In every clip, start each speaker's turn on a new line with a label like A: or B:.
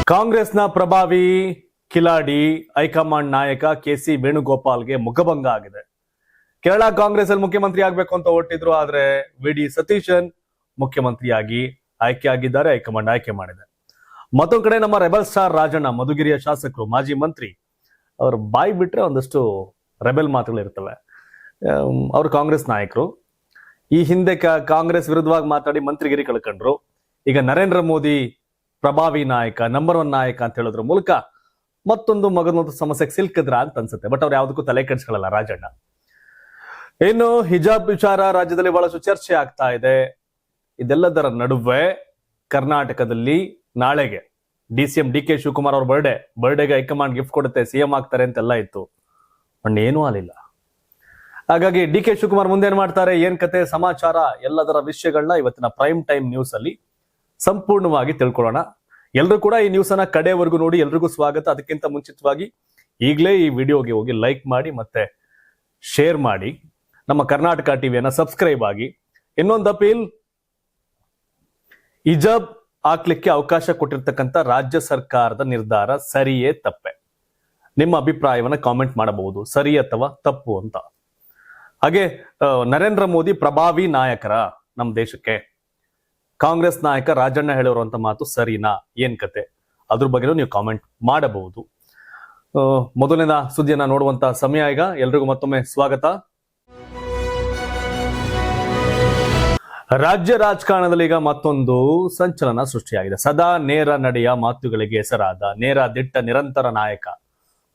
A: ಕಾಂಗ್ರೆಸ್ನ ಪ್ರಭಾವಿ ಕಿಲಾಡಿ ಹೈಕಮಾಂಡ್ ನಾಯಕ ಕೆಸಿ ವೇಣುಗೋಪಾಲ್ಗೆ ಮುಖಭಂಗ ಆಗಿದೆ. ಕೇರಳ ಕಾಂಗ್ರೆಸ್ ಅಲ್ಲಿ ಮುಖ್ಯಮಂತ್ರಿ ಆಗ್ಬೇಕು ಅಂತ ಹೊರಟಿದ್ರು. ಆದ್ರೆ ವಿ.ಡಿ. ಸತೀಶನ್ ಮುಖ್ಯಮಂತ್ರಿಯಾಗಿ ಆಯ್ಕೆಯಾಗಿದ್ದಾರೆ. ಹೈಕಮಾಂಡ್ ಆಯ್ಕೆ ಮಾಡಿದೆ. ಮತ್ತೊಂದು ಕಡೆ ನಮ್ಮ ರೆಬಲ್ ಸ್ಟಾರ್ ರಾಜಣ್ಣ, ಮಧುಗಿರಿಯ ಶಾಸಕರು, ಮಾಜಿ ಮಂತ್ರಿ, ಅವ್ರು ಬಾಯಿ ಬಿಟ್ರೆ ಒಂದಷ್ಟು ರೆಬೆಲ್ ಮಾತುಗಳು ಇರ್ತವೆ. ಅವರು ಕಾಂಗ್ರೆಸ್ ನಾಯಕರು. ಈ ಹಿಂದೆ ಕಾಂಗ್ರೆಸ್ ವಿರುದ್ಧವಾಗಿ ಮಾತಾಡಿ ಮಂತ್ರಿಗಿರಿ ಕಳ್ಕೊಂಡ್ರು. ಈಗ ನರೇಂದ್ರ ಮೋದಿ ಪ್ರಭಾವಿ ನಾಯಕ, ನಂಬರ್ 1 ನಾಯಕ ಅಂತ ಹೇಳೋದ್ರ ಮೂಲಕ ಮತ್ತೊಂದು ಮಗನೊಂದು ಸಮಸ್ಯೆಗೆ ಸಿಲ್ಕಿದ್ರ ಅಂತ ಅನ್ಸುತ್ತೆ. ಬಟ್ ಅವ್ರು ಯಾವುದಕ್ಕೂ ತಲೆ ಕೆಡಿಸ್ಕೊಳ್ಳಲ್ಲ ರಾಜಣ್ಣ. ಇನ್ನು ಹಿಜಾಬ್ ವಿಚಾರ ರಾಜ್ಯದಲ್ಲಿ ಬಹಳಷ್ಟು ಚರ್ಚೆ ಆಗ್ತಾ ಇದೆ. ಇದೆಲ್ಲದರ ನಡುವೆ ಕರ್ನಾಟಕದಲ್ಲಿ ನಾಳೆಗೆ ಡಿ.ಸಿ.ಎಂ ಡಿ.ಕೆ. ಶಿವಕುಮಾರ್ ಅವ್ರ ಬರ್ಡೇಗೆ ಹೈಕಮಾಂಡ್ ಗಿಫ್ಟ್ ಕೊಡುತ್ತೆ, ಸಿಎಂ ಆಗ್ತಾರೆ ಅಂತೆಲ್ಲ ಇತ್ತು. ಬಟ್ ಏನೂ ಆಗಲಿಲ್ಲ. ಹಾಗಾಗಿ ಡಿ.ಕೆ. ಶಿವಕುಮಾರ್ ಮುಂದೇನ್ ಮಾಡ್ತಾರೆ, ಏನ್ ಕತೆ, ಸಮಾಚಾರ, ಎಲ್ಲದರ ವಿಷಯಗಳನ್ನ ಇವತ್ತಿನ ಪ್ರೈಮ್ ಟೈಮ್ ನ್ಯೂಸ್ ಅಲ್ಲಿ ಸಂಪೂರ್ಣವಾಗಿ ತಿಳ್ಕೊಳ್ಳೋಣ. ಎಲ್ಲರೂ ಕೂಡ ಈ ನ್ಯೂಸ್ ಅನ್ನ ಕಡೆವರೆಗೂ ನೋಡಿ. ಎಲ್ರಿಗೂ ಸ್ವಾಗತ. ಅದಕ್ಕಿಂತ ಮುಂಚಿತವಾಗಿ ಈಗಲೇ ಈ ವಿಡಿಯೋಗೆ ಹೋಗಿ ಲೈಕ್ ಮಾಡಿ ಮತ್ತೆ ಶೇರ್ ಮಾಡಿ. ನಮ್ಮ ಕರ್ನಾಟಕ ಟಿವಿಯನ್ನ ಸಬ್ಸ್ಕ್ರೈಬ್ ಆಗಿ. ಇನ್ನೊಂದು ಅಪೀಲ್, ಹಿಜಾಬ್ ಹಾಕ್ಲಿಕ್ಕೆ ಅವಕಾಶ ಕೊಟ್ಟಿರ್ತಕ್ಕಂಥ ರಾಜ್ಯ ಸರ್ಕಾರದ ನಿರ್ಧಾರ ಸರಿಯೇ ತಪ್ಪೆ? ನಿಮ್ಮ ಅಭಿಪ್ರಾಯವನ್ನ ಕಾಮೆಂಟ್ ಮಾಡಬಹುದು, ಸರಿ ಅಥವಾ ತಪ್ಪು ಅಂತ. ಹಾಗೆ ನರೇಂದ್ರ ಮೋದಿ ಪ್ರಭಾವಿ ನಾಯಕರ ನಮ್ಮ ದೇಶಕ್ಕೆ, ಕಾಂಗ್ರೆಸ್ ನಾಯಕ ರಾಜಣ್ಣ ಹೇಳಿರುವಂತ ಮಾತು ಸರಿನಾ, ಏನ್ ಕತೆ, ಅದ್ರ ಬಗ್ಗೆನೂ ನೀವು ಕಾಮೆಂಟ್ ಮಾಡಬಹುದು. ಮೊದಲಿನ ಸುದ್ದಿಯನ್ನ ನೋಡುವಂತ ಸಮಯ ಈಗ. ಎಲ್ರಿಗೂ ಮತ್ತೊಮ್ಮೆ ಸ್ವಾಗತ. ರಾಜ್ಯ ರಾಜಕಾರಣದಲ್ಲಿ ಈಗ ಮತ್ತೊಂದು ಸಂಚಲನ ಸೃಷ್ಟಿಯಾಗಿದೆ. ಸದಾ ನೇರ ನಡೆಯ ಮಾತುಗಳಿಗೆ ಹೆಸರಾದ ನೇರ ದಿಟ್ಟ ನಿರಂತರ ನಾಯಕ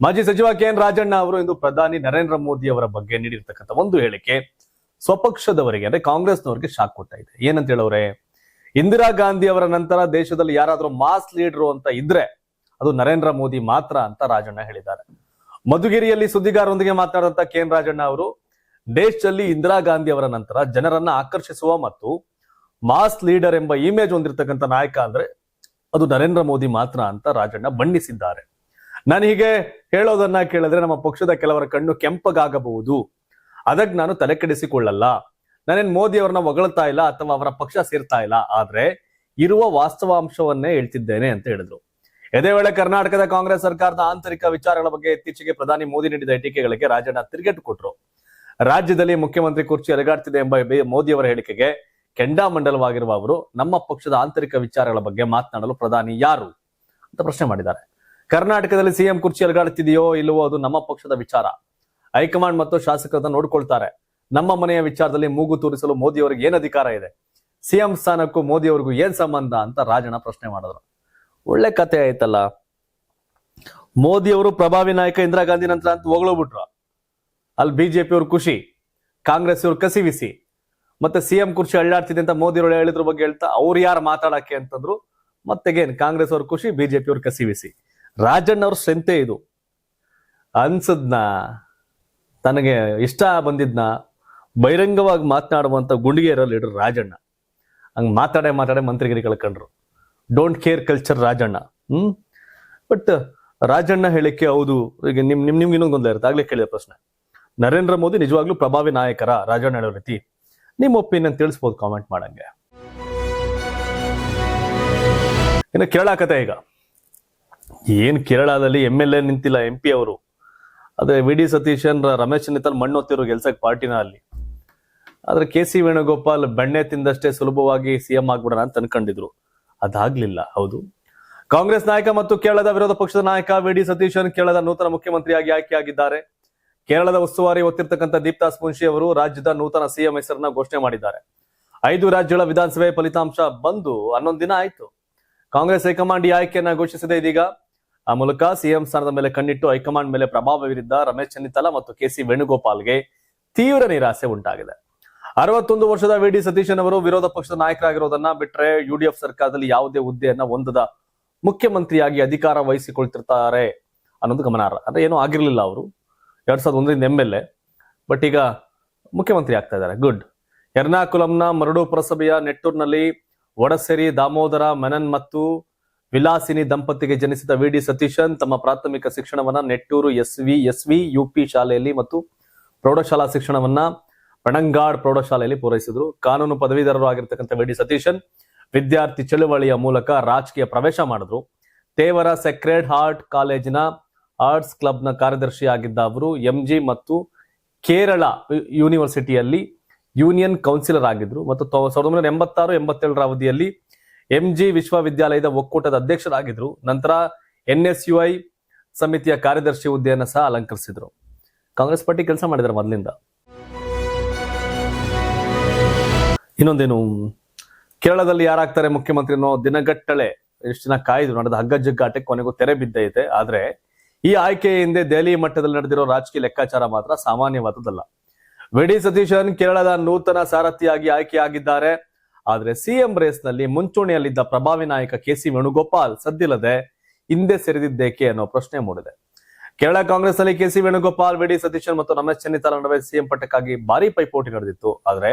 A: ಮಾಜಿ ಸಚಿವ ಕೆ.ಎನ್. ರಾಜಣ್ಣ ಅವರು ಇಂದು ಪ್ರಧಾನಿ ನರೇಂದ್ರ ಮೋದಿ ಅವರ ಬಗ್ಗೆ ನೀಡಿರ್ತಕ್ಕಂಥ ಒಂದು ಹೇಳಿಕೆ ಸ್ವಪಕ್ಷದವರಿಗೆ, ಅಂದ್ರೆ ಕಾಂಗ್ರೆಸ್ನವರಿಗೆ ಶಾಕ್ ಕೊಡ್ತಾ ಇದೆ. ಏನಂತ ಹೇಳೋರೆ, ಇಂದಿರಾ ಗಾಂಧಿ ಅವರ ನಂತರ ದೇಶದಲ್ಲಿ ಯಾರಾದ್ರೂ ಮಾಸ್ ಲೀಡರು ಅಂತ ಇದ್ರೆ ಅದು ನರೇಂದ್ರ ಮೋದಿ ಮಾತ್ರ ಅಂತ ರಾಜಣ್ಣ ಹೇಳಿದ್ದಾರೆ. ಮಧುಗಿರಿಯಲ್ಲಿ ಸುದ್ದಿಗಾರರೊಂದಿಗೆ ಮಾತನಾಡಿದಂತ ಕೆ.ಎನ್. ರಾಜಣ್ಣ ಅವರು, ದೇಶದಲ್ಲಿ ಇಂದಿರಾ ಗಾಂಧಿ ಅವರ ನಂತರ ಜನರನ್ನ ಆಕರ್ಷಿಸುವ ಮತ್ತು ಮಾಸ್ ಲೀಡರ್ ಎಂಬ ಇಮೇಜ್ ಹೊಂದಿರತಕ್ಕಂಥ ನಾಯಕ ಅಂದ್ರೆ ಅದು ನರೇಂದ್ರ ಮೋದಿ ಮಾತ್ರ ಅಂತ ರಾಜಣ್ಣ ಬಣ್ಣಿಸಿದ್ದಾರೆ. ನಾನು ಹೀಗೆ ಹೇಳೋದನ್ನ ಕೇಳಿದ್ರೆ ನಮ್ಮ ಪಕ್ಷದ ಕೆಲವರ ಕಣ್ಣು ಕೆಂಪಗಾಗಬಹುದು. ಅದಕ್ಕೆ ನಾನು ತಲೆ ಕೆಡಿಸಿಕೊಳ್ಳಲ್ಲ. ನಾನೇನ್ ಮೋದಿ ಅವರನ್ನ ಹೊಗಳ್ತಾ ಇಲ್ಲ ಅಥವಾ ಅವರ ಪಕ್ಷ ಸೇರ್ತಾ ಇಲ್ಲ, ಆದ್ರೆ ಇರುವ ವಾಸ್ತವಾಂಶವನ್ನೇ ಹೇಳ್ತಿದ್ದೇನೆ ಅಂತ ಹೇಳಿದ್ರು. ಇದೇ ವೇಳೆ ಕರ್ನಾಟಕದ ಕಾಂಗ್ರೆಸ್ ಸರ್ಕಾರದ ಆಂತರಿಕ ವಿಚಾರಗಳ ಬಗ್ಗೆ ಇತ್ತೀಚೆಗೆ ಪ್ರಧಾನಿ ಮೋದಿ ನೀಡಿದ ಟೀಕೆಗಳಿಗೆ ರಾಜಣ್ಣ ತಿರುಗೇಟು ಕೊಟ್ರು. ರಾಜ್ಯದಲ್ಲಿ ಮುಖ್ಯಮಂತ್ರಿ ಕುರ್ಚಿ ಅಲುಗಾಡ್ತಿದೆ ಎಂಬ ಮೋದಿ ಅವರ ಹೇಳಿಕೆಗೆ ಕೆಂಡಾಮಂಡಲವಾಗಿರುವ ಅವರು, ನಮ್ಮ ಪಕ್ಷದ ಆಂತರಿಕ ವಿಚಾರಗಳ ಬಗ್ಗೆ ಮಾತನಾಡಲು ಪ್ರಧಾನಿ ಯಾರು ಅಂತ ಪ್ರಶ್ನೆ ಮಾಡಿದ್ದಾರೆ. ಕರ್ನಾಟಕದಲ್ಲಿ ಸಿಎಂ ಕುರ್ಚಿ ಅಲುಗಾಡ್ತಿದೆಯೋ ಇಲ್ಲವೋ ಅದು ನಮ್ಮ ಪಕ್ಷದ ವಿಚಾರ. ಹೈಕಮಾಂಡ್ ಮತ್ತು ಶಾಸಕರನ್ನ ನೋಡ್ಕೊಳ್ತಾರೆ. ನಮ್ಮ ಮನೆಯ ವಿಚಾರದಲ್ಲಿ ಮೂಗು ತೂರಿಸಲು ಮೋದಿ ಅವರಿಗೆ ಏನ್ ಅಧಿಕಾರ ಇದೆ? ಸಿಎಂ ಸ್ಥಾನಕ್ಕೂ ಮೋದಿ ಅವ್ರಿಗೂ ಏನ್ ಸಂಬಂಧ ಅಂತ ರಾಜಣ್ಣ ಪ್ರಶ್ನೆ ಮಾಡಿದ್ರು. ಒಳ್ಳೆ ಕತೆ ಆಯ್ತಲ್ಲ. ಮೋದಿ ಅವರು ಪ್ರಭಾವಿ ನಾಯಕ ಇಂದಿರಾ ಗಾಂಧಿ ನಂತರ ಅಂತ ಹೊಗಳೋಗ್ಬಿಟ್ರು. ಅಲ್ಲಿ ಬಿಜೆಪಿ ಅವ್ರು ಖುಷಿ, ಕಾಂಗ್ರೆಸ್ ಅವ್ರು ಕಸಿವಿಸಿ, ಮತ್ತೆ ಸಿಎಂ ಕುರ್ಚಿ ಅಳ್ಳಾಡ್ತಿದೆ ಅಂತ ಮೋದಿ ಅವರು ಹೇಳಿದ್ರ ಬಗ್ಗೆ ಹೇಳ್ತಾ ಅವ್ರು ಯಾರು ಮಾತಾಡಕ್ಕೆ ಅಂತಂದ್ರು. ಮತ್ತೆಗೇನ್ ಕಾಂಗ್ರೆಸ್ ಅವ್ರ ಖುಷಿ, ಬಿಜೆಪಿ ಅವ್ರು ಕಸಿವಿಸಿ. ರಾಜಣ್ಣ ಅವ್ರ ಸ್ಟ್ರೆಂತೇ ಇದು. ಅನ್ಸದ್ನ, ತನಗೆ ಇಷ್ಟ ಬಂದಿದ್ನ ಬಹಿರಂಗವಾಗಿ ಮಾತನಾಡುವಂತ ಗುಂಡಿಗೆ ಇರೋ ಲೀಡರ್ ರಾಜಣ್ಣ. ಹಂಗ್ ಮಾತಾಡೇ ಮಂತ್ರಿಗಿರಿ ಕಳ್ಕೊಂಡ್ರು. Don't care culture Rajanna. But Rajanna ಹೇಳಿಕೆ ಹೌದು. ಈಗ ನಿಮ್ಗೆ ಇನ್ನೊಂದು ಗೊಂದಲ ಇರುತ್ತೆ. ಆಗ್ಲೇ ಕೇಳಿದ ಪ್ರಶ್ನೆ, ನರೇಂದ್ರ ಮೋದಿ ನಿಜವಾಗ್ಲೂ ಪ್ರಭಾವಿ ನಾಯಕರ ರಾಜಣ್ಣ ಹೇಳೋ ರೀತಿ? ನಿಮ್ಮ ಒಪಿನಿಯನ್ ತಿಳಿಸ್ಬೋದು ಕಾಮೆಂಟ್ ಮಾಡಂಗೆ. ಇನ್ನು ಕೇರಳ ಕತೆ. ಈಗ ಏನ್ ಕೇರಳದಲ್ಲಿ MLA ನಿಂತಿಲ್ಲ, MP ಅವರು. ಅದೇ ವಿ.ಡಿ. ಸತೀಶನ್, ರಮೇಶ್ ನಿತ್ತಲ್ ಮಣ್ಣು ಹೊತ್ತಿರೋ ಗೆಲ್ಸಕ್ ಪಾರ್ಟಿನ ಅಲ್ಲಿ. ಆದ್ರೆ ಕೆ.ಸಿ. ವೇಣುಗೋಪಾಲ್ ಬೆಣ್ಣೆ ತಿಂದಷ್ಟೇ ಸುಲಭವಾಗಿ ಸಿಎಂ ಆಗ್ಬಿಡೋಣ ಅಂತ ಅನ್ಕೊಂಡಿದ್ರು. ಅದಾಗ್ಲಿಲ್ಲ. ಹೌದು, ಕಾಂಗ್ರೆಸ್ ನಾಯಕ ಮತ್ತು ಕೇರಳದ ವಿರೋಧ ಪಕ್ಷದ ನಾಯಕ ವಿ.ಡಿ. ಸತೀಶನ್ ಕೇರಳದ ನೂತನ ಮುಖ್ಯಮಂತ್ರಿಯಾಗಿ ಆಯ್ಕೆಯಾಗಿದ್ದಾರೆ. ಕೇರಳದ ಉಸ್ತುವಾರಿ ಹೊತ್ತಿರ್ತಕ್ಕಂಥ ದೀಪ್ದಾಸ್ ಮುನ್ಷಿ ಅವರು ರಾಜ್ಯದ ನೂತನ ಸಿಎಂ ಹೆಸರನ್ನ ಘೋಷಣೆ ಮಾಡಿದ್ದಾರೆ. 5 ರಾಜ್ಯಗಳ ವಿಧಾನಸಭೆ ಫಲಿತಾಂಶ ಬಂದು 11 ದಿನ ಆಯ್ತು. ಕಾಂಗ್ರೆಸ್ ಹೈಕಮಾಂಡ್ ಈ ಆಯ್ಕೆಯನ್ನ ಘೋಷಿಸಿದೆ. ಇದೀಗ ಆ ಮೂಲಕ ಸಿಎಂ ಸ್ಥಾನದ ಮೇಲೆ ಕಣ್ಣಿಟ್ಟು ಹೈಕಮಾಂಡ್ ಮೇಲೆ ಪ್ರಭಾವ ಬೀರಿದ್ದ ರಮೇಶ್ ಚೆನ್ನಿತ್ತಲ ಮತ್ತು ಕೆ.ಸಿ. ವೇಣುಗೋಪಾಲ್ಗೆ ತೀವ್ರ ನಿರಾಸೆ ಉಂಟಾಗಿದೆ. 61 ವರ್ಷದ ವಿ.ಡಿ. ಸತೀಶನ್ ಅವರು ವಿರೋಧ ಪಕ್ಷದ ನಾಯಕರಾಗಿರೋದನ್ನ ಬಿಟ್ರೆ UDF ಸರ್ಕಾರದಲ್ಲಿ ಯಾವುದೇ ಹುದ್ದೆಯನ್ನ ಹೊಂದದ ಮುಖ್ಯಮಂತ್ರಿಯಾಗಿ ಅಧಿಕಾರ ವಹಿಸಿಕೊಳ್ತಿರ್ತಾರೆ ಅನ್ನೋದು ಗಮನಾರ್ಹ. ಅಂದ್ರೆ ಏನೂ ಆಗಿರ್ಲಿಲ್ಲ ಅವರು. 2001ರಿಂದ MLA, ಬಟ್ ಈಗ ಮುಖ್ಯಮಂತ್ರಿ ಆಗ್ತಾ ಇದ್ದಾರೆ. ಗುಡ್. ಎರ್ನಾಕುಲಂನ ಮರಡು ಪುರಸಭೆಯ ನೆಟ್ಟೂರ್ನಲ್ಲಿ ವಡಸೇರಿ ದಾಮೋದರ ಮೆನನ್ ಮತ್ತು ವಿಲಾಸಿನಿ ದಂಪತಿಗೆ ಜನಿಸಿದ ವಿ.ಡಿ. ಸತೀಶನ್ ತಮ್ಮ ಪ್ರಾಥಮಿಕ ಶಿಕ್ಷಣವನ್ನ ನೆಟ್ಟೂರು ಎಸ್.ವಿ. UP ಶಾಲೆಯಲ್ಲಿ ಮತ್ತು ಪ್ರೌಢಶಾಲಾ ಶಿಕ್ಷಣವನ್ನ ಪಣಂಗಾಡ್ ಪ್ರೌಢಶಾಲೆಯಲ್ಲಿ ಪೂರೈಸಿದ್ರು. ಕಾನೂನು ಪದವೀಧರರು ಆಗಿರ್ತಕ್ಕಂಥ ವಿ.ಡಿ. ಸತೀಶನ್ ವಿದ್ಯಾರ್ಥಿ ಚಳುವಳಿಯ ಮೂಲಕ ರಾಜಕೀಯ ಪ್ರವೇಶ ಮಾಡಿದ್ರು. ತೇವರ ಸೆಕ್ರೆಡ್ ಹಾರ್ಟ್ ಕಾಲೇಜಿನ ಆರ್ಟ್ಸ್ ಕ್ಲಬ್ನ ಕಾರ್ಯದರ್ಶಿಯಾಗಿದ್ದ ಅವರು MG ಮತ್ತು ಕೇರಳ ಯೂನಿವರ್ಸಿಟಿಯಲ್ಲಿ ಯೂನಿಯನ್ ಕೌನ್ಸಿಲರ್ ಆಗಿದ್ರು ಮತ್ತು 1986-87ರ ಅವಧಿಯಲ್ಲಿ MG ವಿಶ್ವವಿದ್ಯಾಲಯದ ಒಕ್ಕೂಟದ ಅಧ್ಯಕ್ಷರಾಗಿದ್ರು. ನಂತರ NSUI ಸಮಿತಿಯ ಕಾರ್ಯದರ್ಶಿ ಹುದ್ದೆಯನ್ನು ಸಹ ಅಲಂಕರಿಸಿದ್ರು. ಕಾಂಗ್ರೆಸ್ ಪಾರ್ಟಿ ಕೆಲಸ ಮಾಡಿದ್ದಾರೆ ಮೊದಲಿಂದ. ಇನ್ನೊಂದೇನು, ಕೇರಳದಲ್ಲಿ ಯಾರಾಗ್ತಾರೆ ಮುಖ್ಯಮಂತ್ರಿ ಅನ್ನೋ ದಿನಗಟ್ಟಲೆ ಎಷ್ಟು ದಿನ ಕಾಯ್ದು ನಡೆದ ಹಗ್ಗಜಗ್ಗಾಟಕ್ಕೆ ಕೊನೆಗೂ ತೆರೆ ಬಿದ್ದೈತೆ. ಆದ್ರೆ ಈ ಆಯ್ಕೆಯ ಹಿಂದೆ ದೆಹಲಿ ಮಟ್ಟದಲ್ಲಿ ನಡೆದಿರೋ ರಾಜಕೀಯ ಲೆಕ್ಕಾಚಾರ ಮಾತ್ರ ಸಾಮಾನ್ಯವಾದದ್ದಲ್ಲ. ವಿ.ಡಿ. ಸತೀಶನ್ ಕೇರಳದ ನೂತನ ಸಾರಥಿಯಾಗಿ ಆಯ್ಕೆಯಾಗಿದ್ದಾರೆ. ಆದ್ರೆ ಸಿಎಂ ರೇಸ್ ನಲ್ಲಿ ಮುಂಚೂಣಿಯಲ್ಲಿದ್ದ ಪ್ರಭಾವಿ ನಾಯಕ KC ವೇಣುಗೋಪಾಲ್ ಸದ್ದಿಲ್ಲದೆ ಹಿಂದೆ ಸರಿದಿದ್ದೇಕೆ ಅನ್ನೋ ಪ್ರಶ್ನೆ ಮೂಡಿದೆ. ಕೇರಳ ಕಾಂಗ್ರೆಸ್ ನಲ್ಲಿ KC ವೇಣುಗೋಪಾಲ್, ವಿ.ಡಿ. ಸತೀಶನ್ ಮತ್ತು ರಮೇಶ್ ಚೆನ್ನಿತ್ತಾಲ ನಡುವೆ ಸಿಎಂ ಪಟ್ಟಕ್ಕಾಗಿ ಭಾರಿ ಪೈಪೋಟಿ ನಡೆದಿತ್ತು. ಆದ್ರೆ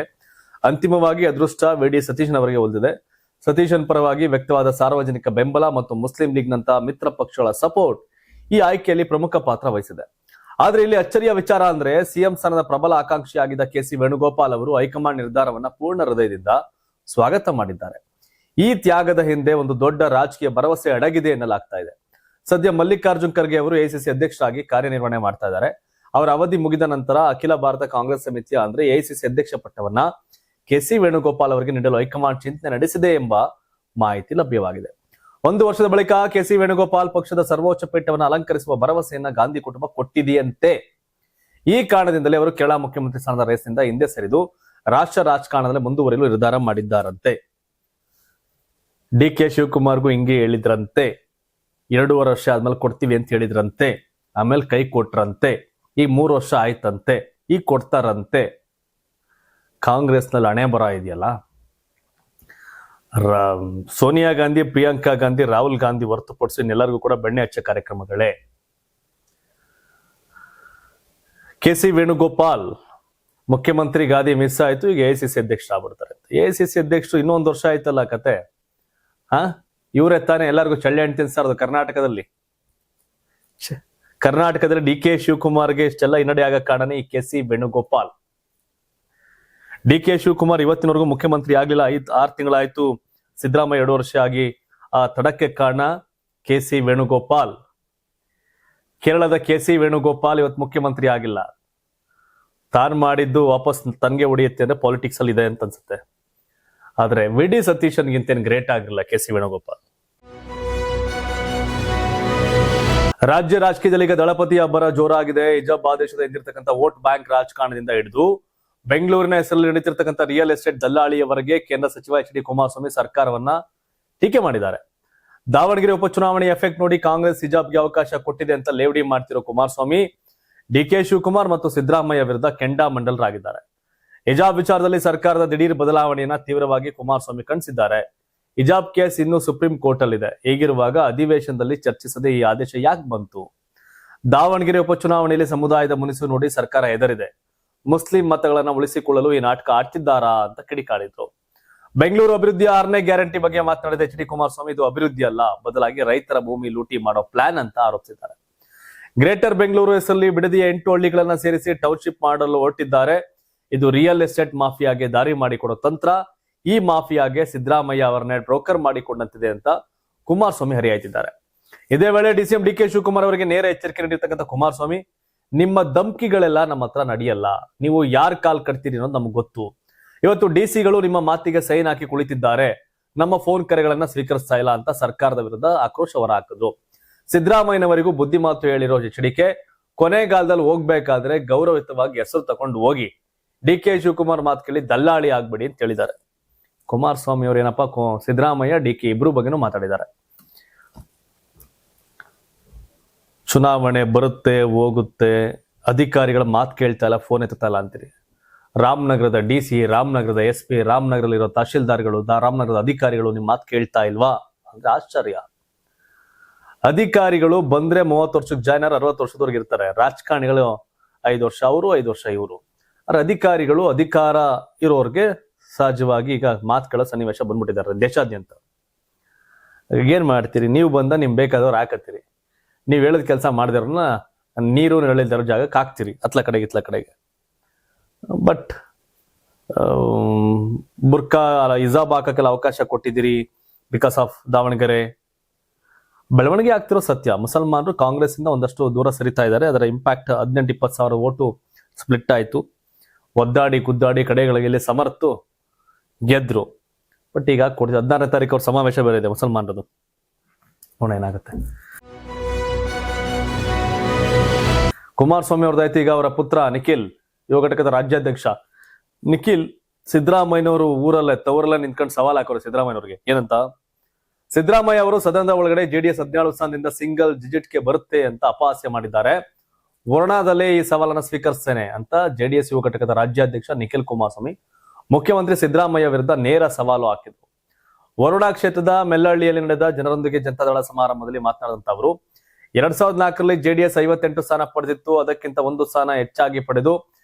A: ಅಂತಿಮವಾಗಿ ಅದೃಷ್ಟ ವಿ.ಡಿ. ಸತೀಶನ್ ಅವರಿಗೆ ಒಲಿದಿದೆ. ಸತೀಶನ್ ಪರವಾಗಿ ವ್ಯಕ್ತವಾದ ಸಾರ್ವಜನಿಕ ಬೆಂಬಲ ಮತ್ತು ಮುಸ್ಲಿಂ ಲೀಗ್ ನಂತಹ ಮಿತ್ರ ಪಕ್ಷಗಳ ಸಪೋರ್ಟ್ ಈ ಆಯ್ಕೆಯಲ್ಲಿ ಪ್ರಮುಖ ಪಾತ್ರ ವಹಿಸಿದೆ. ಆದ್ರೆ ಇಲ್ಲಿ ಅಚ್ಚರಿಯ ವಿಚಾರ ಅಂದ್ರೆ ಸಿಎಂ ಸ್ಥಾನದ ಪ್ರಬಲ ಆಕಾಂಕ್ಷಿಯಾಗಿದ್ದ KC ವೇಣುಗೋಪಾಲ್ ಅವರು ಹೈಕಮಾಂಡ್ ನಿರ್ಧಾರವನ್ನ ಪೂರ್ಣ ಹೃದಯದಿಂದ ಸ್ವಾಗತ ಮಾಡಿದ್ದಾರೆ. ಈ ತ್ಯಾಗದ ಹಿಂದೆ ಒಂದು ದೊಡ್ಡ ರಾಜಕೀಯ ಭರವಸೆ ಅಡಗಿದೆ ಎನ್ನಲಾಗ್ತಾ ಇದೆ. ಸದ್ಯ ಮಲ್ಲಿಕಾರ್ಜುನ್ ಖರ್ಗೆ ಅವರು AICC ಅಧ್ಯಕ್ಷರಾಗಿ ಕಾರ್ಯನಿರ್ವಹಣೆ ಮಾಡ್ತಾ ಇದ್ದಾರೆ. ಅವರ ಅವಧಿ ಮುಗಿದ ನಂತರ ಅಖಿಲ ಭಾರತ ಕಾಂಗ್ರೆಸ್ ಸಮಿತಿಯ ಅಂದ್ರೆ AICC ಅಧ್ಯಕ್ಷ ಪಟ್ಟವನ್ನ KC ವೇಣುಗೋಪಾಲ್ ಅವರಿಗೆ ನೀಡಲು ಹೈಕಮಾಂಡ್ ಚಿಂತನೆ ನಡೆಸಿದೆ ಎಂಬ ಮಾಹಿತಿ ಲಭ್ಯವಾಗಿದೆ. 1 ವರ್ಷದ ಬಳಿಕ KC ವೇಣುಗೋಪಾಲ್ ಪಕ್ಷದ ಸರ್ವೋಚ್ಚ ಪೀಠವನ್ನು ಅಲಂಕರಿಸುವ ಭರವಸೆಯನ್ನ ಗಾಂಧಿ ಕುಟುಂಬ ಕೊಟ್ಟಿದೆಯಂತೆ. ಈ ಕಾರಣದಿಂದಲೇ ಅವರು ಕೇರಳ ಮುಖ್ಯಮಂತ್ರಿ ಸ್ಥಾನದ ರೇಸ್ನಿಂದ ಹಿಂದೆ ಸರಿದು ರಾಷ್ಟ್ರ ರಾಜಕಾರಣದಲ್ಲಿ ಮುಂದುವರಿಯಲು ನಿರ್ಧಾರ ಮಾಡಿದ್ದಾರಂತೆ. DK ಶಿವಕುಮಾರ್ಗೂ ಹಿಂಗೆ ಹೇಳಿದ್ರಂತೆ. 2.5 ವರ್ಷ ಆದ್ಮೇಲೆ ಕೊಡ್ತೀವಿ ಅಂತ ಹೇಳಿದ್ರಂತೆ. ಆಮೇಲೆ ಕೈ ಕೊಟ್ರಂತೆ. ಈಗ 3 ವರ್ಷ ಆಯ್ತಂತೆ. ಈಗ ಕೊಡ್ತಾರಂತೆ. ಕಾಂಗ್ರೆಸ್ನಲ್ಲಿ ಹಣೆ ಬರ ಇದೆಯಲ್ಲ, ಸೋನಿಯಾ ಗಾಂಧಿ, ಪ್ರಿಯಾಂಕಾ ಗಾಂಧಿ, ರಾಹುಲ್ ಗಾಂಧಿ ಹೊರತುಪಡಿಸಿ ಎಲ್ಲರಿಗೂ ಕೂಡ ಬೆಣ್ಣೆ ಹಚ್ಚ ಕಾರ್ಯಕ್ರಮಗಳೇ. KC ವೇಣುಗೋಪಾಲ್ ಮುಖ್ಯಮಂತ್ರಿ ಗಾದಿ ಮಿಸ್ ಆಯ್ತು. ಈಗ AICC ಅಧ್ಯಕ್ಷರಾಗ್ಬಿಡ್ತಾರೆ. AICC ಅಧ್ಯಕ್ಷರು ಇನ್ನೊಂದು ವರ್ಷ ಆಯ್ತಲ್ಲ ಕತೆ. ಇವರೇ ತಾನೇ ಎಲ್ಲರಿಗೂ ಚಳ್ಳೆ ಹಣ್ಣು ತಿನ್ಸಾರದು ಕರ್ನಾಟಕದಲ್ಲಿ. DK ಶಿವಕುಮಾರ್ಗೆ ಇಷ್ಟೆಲ್ಲ ಹಿನ್ನಡೆ ಆಗ ಕಾರಣ ಈ KC ವೇಣುಗೋಪಾಲ್. DK ಶಿವಕುಮಾರ್ ಇವತ್ತಿನವರೆಗೂ ಮುಖ್ಯಮಂತ್ರಿ ಆಗ್ಲಿಲ್ಲ. 6 ತಿಂಗಳಾಯ್ತು. ಸಿದ್ದರಾಮಯ್ಯ 2 ವರ್ಷ ಆಗಿ ಆ ತಡಕ್ಕೆ ಕಾರಣ KC ವೇಣುಗೋಪಾಲ್. ಕೇರಳದ KC ವೇಣುಗೋಪಾಲ್ ಇವತ್ತು ಮುಖ್ಯಮಂತ್ರಿ ಆಗಿಲ್ಲ. ತಾನು ಮಾಡಿದ್ದು ವಾಪಸ್ ತನ್ಗೆ ಹೊಡೆಯುತ್ತೆ ಅಂದ್ರೆ ಪಾಲಿಟಿಕ್ಸ್ ಅಲ್ಲಿ ಇದೆ ಅಂತ ಅನ್ಸುತ್ತೆ. ಆದ್ರೆ ವಿ.ಡಿ. ಸತೀಶನ್ಗಿಂತೇನು ಗ್ರೇಟ್ ಆಗಿಲ್ಲ KC ವೇಣುಗೋಪಾಲ್. ರಾಜ್ಯ ರಾಜಕೀಯದಲ್ಲಿ ಈಗ ದಳಪತಿ ಅಬ್ಬರ ಜೋರಾಗಿದೆ. ಹಿಜಾಬ್ ಆದೇಶದ ಹಿಂದಿರ್ತಕ್ಕಂಥ ವೋಟ್ ಬ್ಯಾಂಕ್ ರಾಜಕಾರಣದಿಂದ ಹಿಡಿದು ಬೆಂಗಳೂರಿನ ಹೆಸರಲ್ಲಿ ನಡೀತಿರ್ತಕ್ಕಂಥ ರಿಯಲ್ ಎಸ್ಟೇಟ್ ದಲ್ಲಾಳಿಯವರೆಗೆ ಕೇಂದ್ರ ಸಚಿವ HD ಕುಮಾರಸ್ವಾಮಿ ಸರ್ಕಾರವನ್ನ ಟೀಕೆ ಮಾಡಿದ್ದಾರೆ. ದಾವಣಗೆರೆ ಉಪಚುನಾವಣೆಯ ಎಫೆಕ್ಟ್ ನೋಡಿ ಕಾಂಗ್ರೆಸ್ ಹಿಜಾಬ್ಗೆ ಅವಕಾಶ ಕೊಟ್ಟಿದೆ ಅಂತ ಲೇವಡಿ ಮಾಡ್ತಿರೋ ಕುಮಾರಸ್ವಾಮಿ DK ಶಿವಕುಮಾರ್ ಮತ್ತು ಸಿದ್ದರಾಮಯ್ಯ ವಿರುದ್ಧ ಕೆಂಡಾಮಂಡಲರಾಗಿದ್ದಾರೆ. ಹಿಜಾಬ್ ವಿಚಾರದಲ್ಲಿ ಸರ್ಕಾರದ ದಿಢೀರ್ ಬದಲಾವಣೆಯನ್ನ ತೀವ್ರವಾಗಿ ಕುಮಾರಸ್ವಾಮಿ ಖಂಡಿಸಿದ್ದಾರೆ. ಹಿಜಾಬ್ ಕೇಸ್ ಇನ್ನು ಸುಪ್ರೀಂ ಕೋರ್ಟ್ ಅಲ್ಲಿದೆ. ಹೀಗಿರುವಾಗ ಅಧಿವೇಶನದಲ್ಲಿ ಚರ್ಚಿಸದೆ ಈ ಆದೇಶ ಯಾಕೆ ಬಂತು? ದಾವಣಗೆರೆ ಉಪಚುನಾವಣೆಯಲ್ಲಿ ಸಮುದಾಯದ ಮುನಿಸು ನೋಡಿ ಸರ್ಕಾರ ಹೆದರಿದೆ. ಮುಸ್ಲಿಂ ಮತಗಳನ್ನ ಉಳಿಸಿಕೊಳ್ಳಲು ಈ ನಾಟಕ ಆಡ್ತಿದ್ದಾರಾ ಅಂತ ಕಿಡಿಕಾಡಿದ್ರು. ಬೆಂಗಳೂರು ಅಭಿವೃದ್ಧಿಯ 6ನೇ ಗ್ಯಾರಂಟಿ ಬಗ್ಗೆ ಮಾತನಾಡಿದ HD ಕುಮಾರಸ್ವಾಮಿ ಇದು ಅಭಿವೃದ್ಧಿ ಅಲ್ಲ, ಬದಲಾಗಿ ರೈತರ ಭೂಮಿ ಲೂಟಿ ಮಾಡೋ ಪ್ಲಾನ್ ಅಂತ ಆರೋಪಿಸಿದ್ದಾರೆ. ಗ್ರೇಟರ್ ಬೆಂಗಳೂರು ಹೆಸರಲ್ಲಿ ಬಿಡದಿಯ 8 ಹಳ್ಳಿಗಳನ್ನ ಸೇರಿಸಿ ಟೌನ್ಶಿಪ್ ಮಾಡಲು ಹೊರಟಿದ್ದಾರೆ. ಇದು ರಿಯಲ್ ಎಸ್ಟೇಟ್ ಮಾಫಿಯಾಗೆ ದಾರಿ ಮಾಡಿಕೊಡೋ ತಂತ್ರ. ಈ ಮಾಫಿಯಾಗೆ ಸಿದ್ದರಾಮಯ್ಯ ಅವರನ್ನೇ ಬ್ರೋಕರ್ ಮಾಡಿಕೊಂಡಂತಿದೆ ಅಂತ ಕುಮಾರಸ್ವಾಮಿ ಹರಿಹಾಯ್ತಿದ್ದಾರೆ. ಇದೇ ವೇಳೆ DCM DK ಶಿವಕುಮಾರ್ ಅವರಿಗೆ ನೇರ ಎಚ್ಚರಿಕೆ ನೀಡಿರ್ತಕ್ಕಂಥ ಕುಮಾರಸ್ವಾಮಿ, ನಿಮ್ಮ ಧಮ್ಕಿಗಳೆಲ್ಲ ನಮ್ಮ ಹತ್ರ ನಡೆಯಲ್ಲ. ನೀವು ಯಾರ್ ಕಾಲ್ ಕಟ್ತೀರಿ ಅನ್ನೋದು ನಮ್ಗೆ ಗೊತ್ತು. ಇವತ್ತು DC-ಗಳು ನಿಮ್ಮ ಮಾತಿಗೆ ಸೈನ್ ಹಾಕಿ ಕುಳಿತಿದ್ದಾರೆ. ನಮ್ಮ ಫೋನ್ ಕರೆಗಳನ್ನ ಸ್ವೀಕರಿಸ್ತಾ ಇಲ್ಲ ಅಂತ ಸರ್ಕಾರದ ವಿರುದ್ಧ ಆಕ್ರೋಶ ಹೊರಹಾಕಿದ್ರು. ಸಿದ್ದರಾಮಯ್ಯನವರಿಗೂ ಬುದ್ಧಿ ಮಾತು ಹೇಳಿರೋ HDK ಕೊನೆಗಾಲದಲ್ಲಿ ಹೋಗ್ಬೇಕಾದ್ರೆ ಗೌರವಯುತವಾಗಿ ಹೆಸರು ತಕೊಂಡು ಹೋಗಿ. DK ಶಿವಕುಮಾರ್ ಮಾತು ಕೇಳಿ ದಲ್ಲಾಳಿ ಆಗ್ಬೇಡಿ ಅಂತ ಹೇಳಿದ್ದಾರೆ. ಕುಮಾರಸ್ವಾಮಿ ಅವರು ಏನಪ್ಪಾ ಸಿದ್ದರಾಮಯ್ಯ DK ಇಬ್ರು ಬಗ್ಗೆನೂ ಮಾತಾಡಿದ್ದಾರೆ. ಚುನಾವಣೆ ಬರುತ್ತೆ ಹೋಗುತ್ತೆ, ಅಧಿಕಾರಿಗಳ ಮಾತು ಕೇಳ್ತಾ ಇಲ್ಲ, ಫೋನ್ ಎತ್ತಾ ಇಲ್ಲ ಅಂತೀರಿ. ರಾಮನಗರದ DC, ರಾಮನಗರದ SP, ರಾಮನಗರದಲ್ಲಿರೋ ತಹಶೀಲ್ದಾರ್ಗಳು, ರಾಮನಗರದ ಅಧಿಕಾರಿಗಳು ನಿಮ್ಮ ಮಾತು ಕೇಳ್ತಾ ಇಲ್ವಾ ಅಂದ್ರೆ ಆಶ್ಚರ್ಯ. ಅಧಿಕಾರಿಗಳು ಬಂದ್ರೆ 30 ವರ್ಷಕ್ಕೆ ಜಾಯ್ನರ್ 60 ವರ್ಷದವರೆಗೆ ಇರ್ತಾರೆ. ರಾಜಕಾರಣಿಗಳು 5 ವರ್ಷ ಅವರು, 5 ವರ್ಷ ಇವರು. ಆದ್ರೆ ಅಧಿಕಾರಿಗಳು ಅಧಿಕಾರ ಇರೋರ್ಗೆ ಸಹಜವಾಗಿ ಈಗ ಮಾತುಗಳ ಸನ್ನಿವೇಶ ಬಂದ್ಬಿಟ್ಟಿದ್ದಾರೆ ದೇಶಾದ್ಯಂತ. ಏನ್ ಮಾಡ್ತೀರಿ? ನೀವು ಬಂದ ನಿಮ್ ಬೇಕಾದವ್ರು ಹಾಕತ್ತೀರಿ. ನೀವ್ ಹೇಳಿದ ಕೆಲಸ ಮಾಡಿದಾರನ್ನ ನೀರು ಹೇಳಿದಾರ ಜಾಗಕ್ಕೆ ಹಾಕ್ತಿರಿ, ಅತ್ಲ ಕಡೆಗೆ ಇತ್ಲ ಕಡೆಗೆ. ಬಟ್ ಬುರ್ಕಾ ಹಿಜಾಬ್ ಹಾಕಕ್ಕೆಲ್ಲ ಅವಕಾಶ ಕೊಟ್ಟಿದ್ದೀರಿ ಬಿಕಾಸ್ ಆಫ್ ದಾವಣಗೆರೆ. ಬೆಳವಣಿಗೆ ಆಗ್ತಿರೋ ಸತ್ಯ. ಮುಸಲ್ಮಾನರು ಕಾಂಗ್ರೆಸ್ ಇಂದ ಒಂದಷ್ಟು ದೂರ ಸರಿತಾ ಇದ್ದಾರೆ. ಅದರ ಇಂಪ್ಯಾಕ್ಟ್ 18-20 ಸಾವಿರ ಓಟು ಸ್ಪ್ಲಿಟ್ ಆಯ್ತು. ಒದ್ದಾಡಿ ಗುದ್ದಾಡಿ ಕಡೆಗಳಿಗೆ ಸಮರ್ತು ಗೆದ್ರು. ಬಟ್ ಈಗ 16ನೇ ತಾರೀಕು ಅವ್ರ ಸಮಾವೇಶ ಬೇರೆ ಇದೆ ಮುಸಲ್ಮಾನರದು. ನೋಡೋಣ ಏನಾಗುತ್ತೆ. ಕುಮಾರಸ್ವಾಮಿ ಅವ್ರದ್ದಾಯ್ತು. ಈಗ ಅವರ ಪುತ್ರ ನಿಖಿಲ್, ಯುವ ಘಟಕದ ರಾಜ್ಯಾಧ್ಯಕ್ಷ ನಿಖಿಲ್, ಸಿದ್ದರಾಮಯ್ಯನವರು ತವರಲ್ಲೇ ನಿಂತ್ಕೊಂಡು ಸವಾಲ್ ಹಾಕೋರು ಸಿದ್ದರಾಮಯ್ಯವ್ರಿಗೆ. ಏನಂತ? ಸಿದ್ದರಾಮಯ್ಯ ಅವರು ಸದನದ ಒಳಗಡೆ JDS 17 ಸ್ಥಾನದಿಂದ ಸಿಂಗಲ್ ಡಿಜಿಟ್ಗೆ ಬರುತ್ತೆ ಅಂತ ಅಪಹಾಸ್ಯ ಮಾಡಿದ್ದಾರೆ. ವರುಣಾದಲ್ಲೇ ಈ ಸವಾಲನ್ನು ಸ್ವೀಕರಿಸ್ತೇನೆ ಅಂತ JDS ಯುವ ಘಟಕದ ರಾಜ್ಯಾಧ್ಯಕ್ಷ ನಿಖಿಲ್ ಕುಮಾರಸ್ವಾಮಿ ಮುಖ್ಯಮಂತ್ರಿ ಸಿದ್ದರಾಮಯ್ಯ ವಿರುದ್ಧ ನೇರ ಸವಾಲು ಹಾಕಿದ್ರು. ವರುಣಾ ಕ್ಷೇತ್ರದ ಮೆಲ್ಲಹಳ್ಳಿಯಲ್ಲಿ ನಡೆದ ಜನರೊಂದಿಗೆ ಜನತಾದಳ ಸಮಾರಂಭದಲ್ಲಿ ಮಾತನಾಡಿದಂತ ಅವರು 2004ರಲ್ಲಿ JDS 58 ಸ್ಥಾನ ಪಡೆದಿತ್ತು. ಅದಕ್ಕಿಂತ 1 ಸ್ಥಾನ ಹೆಚ್ಚಾಗಿ ಪಡೆದು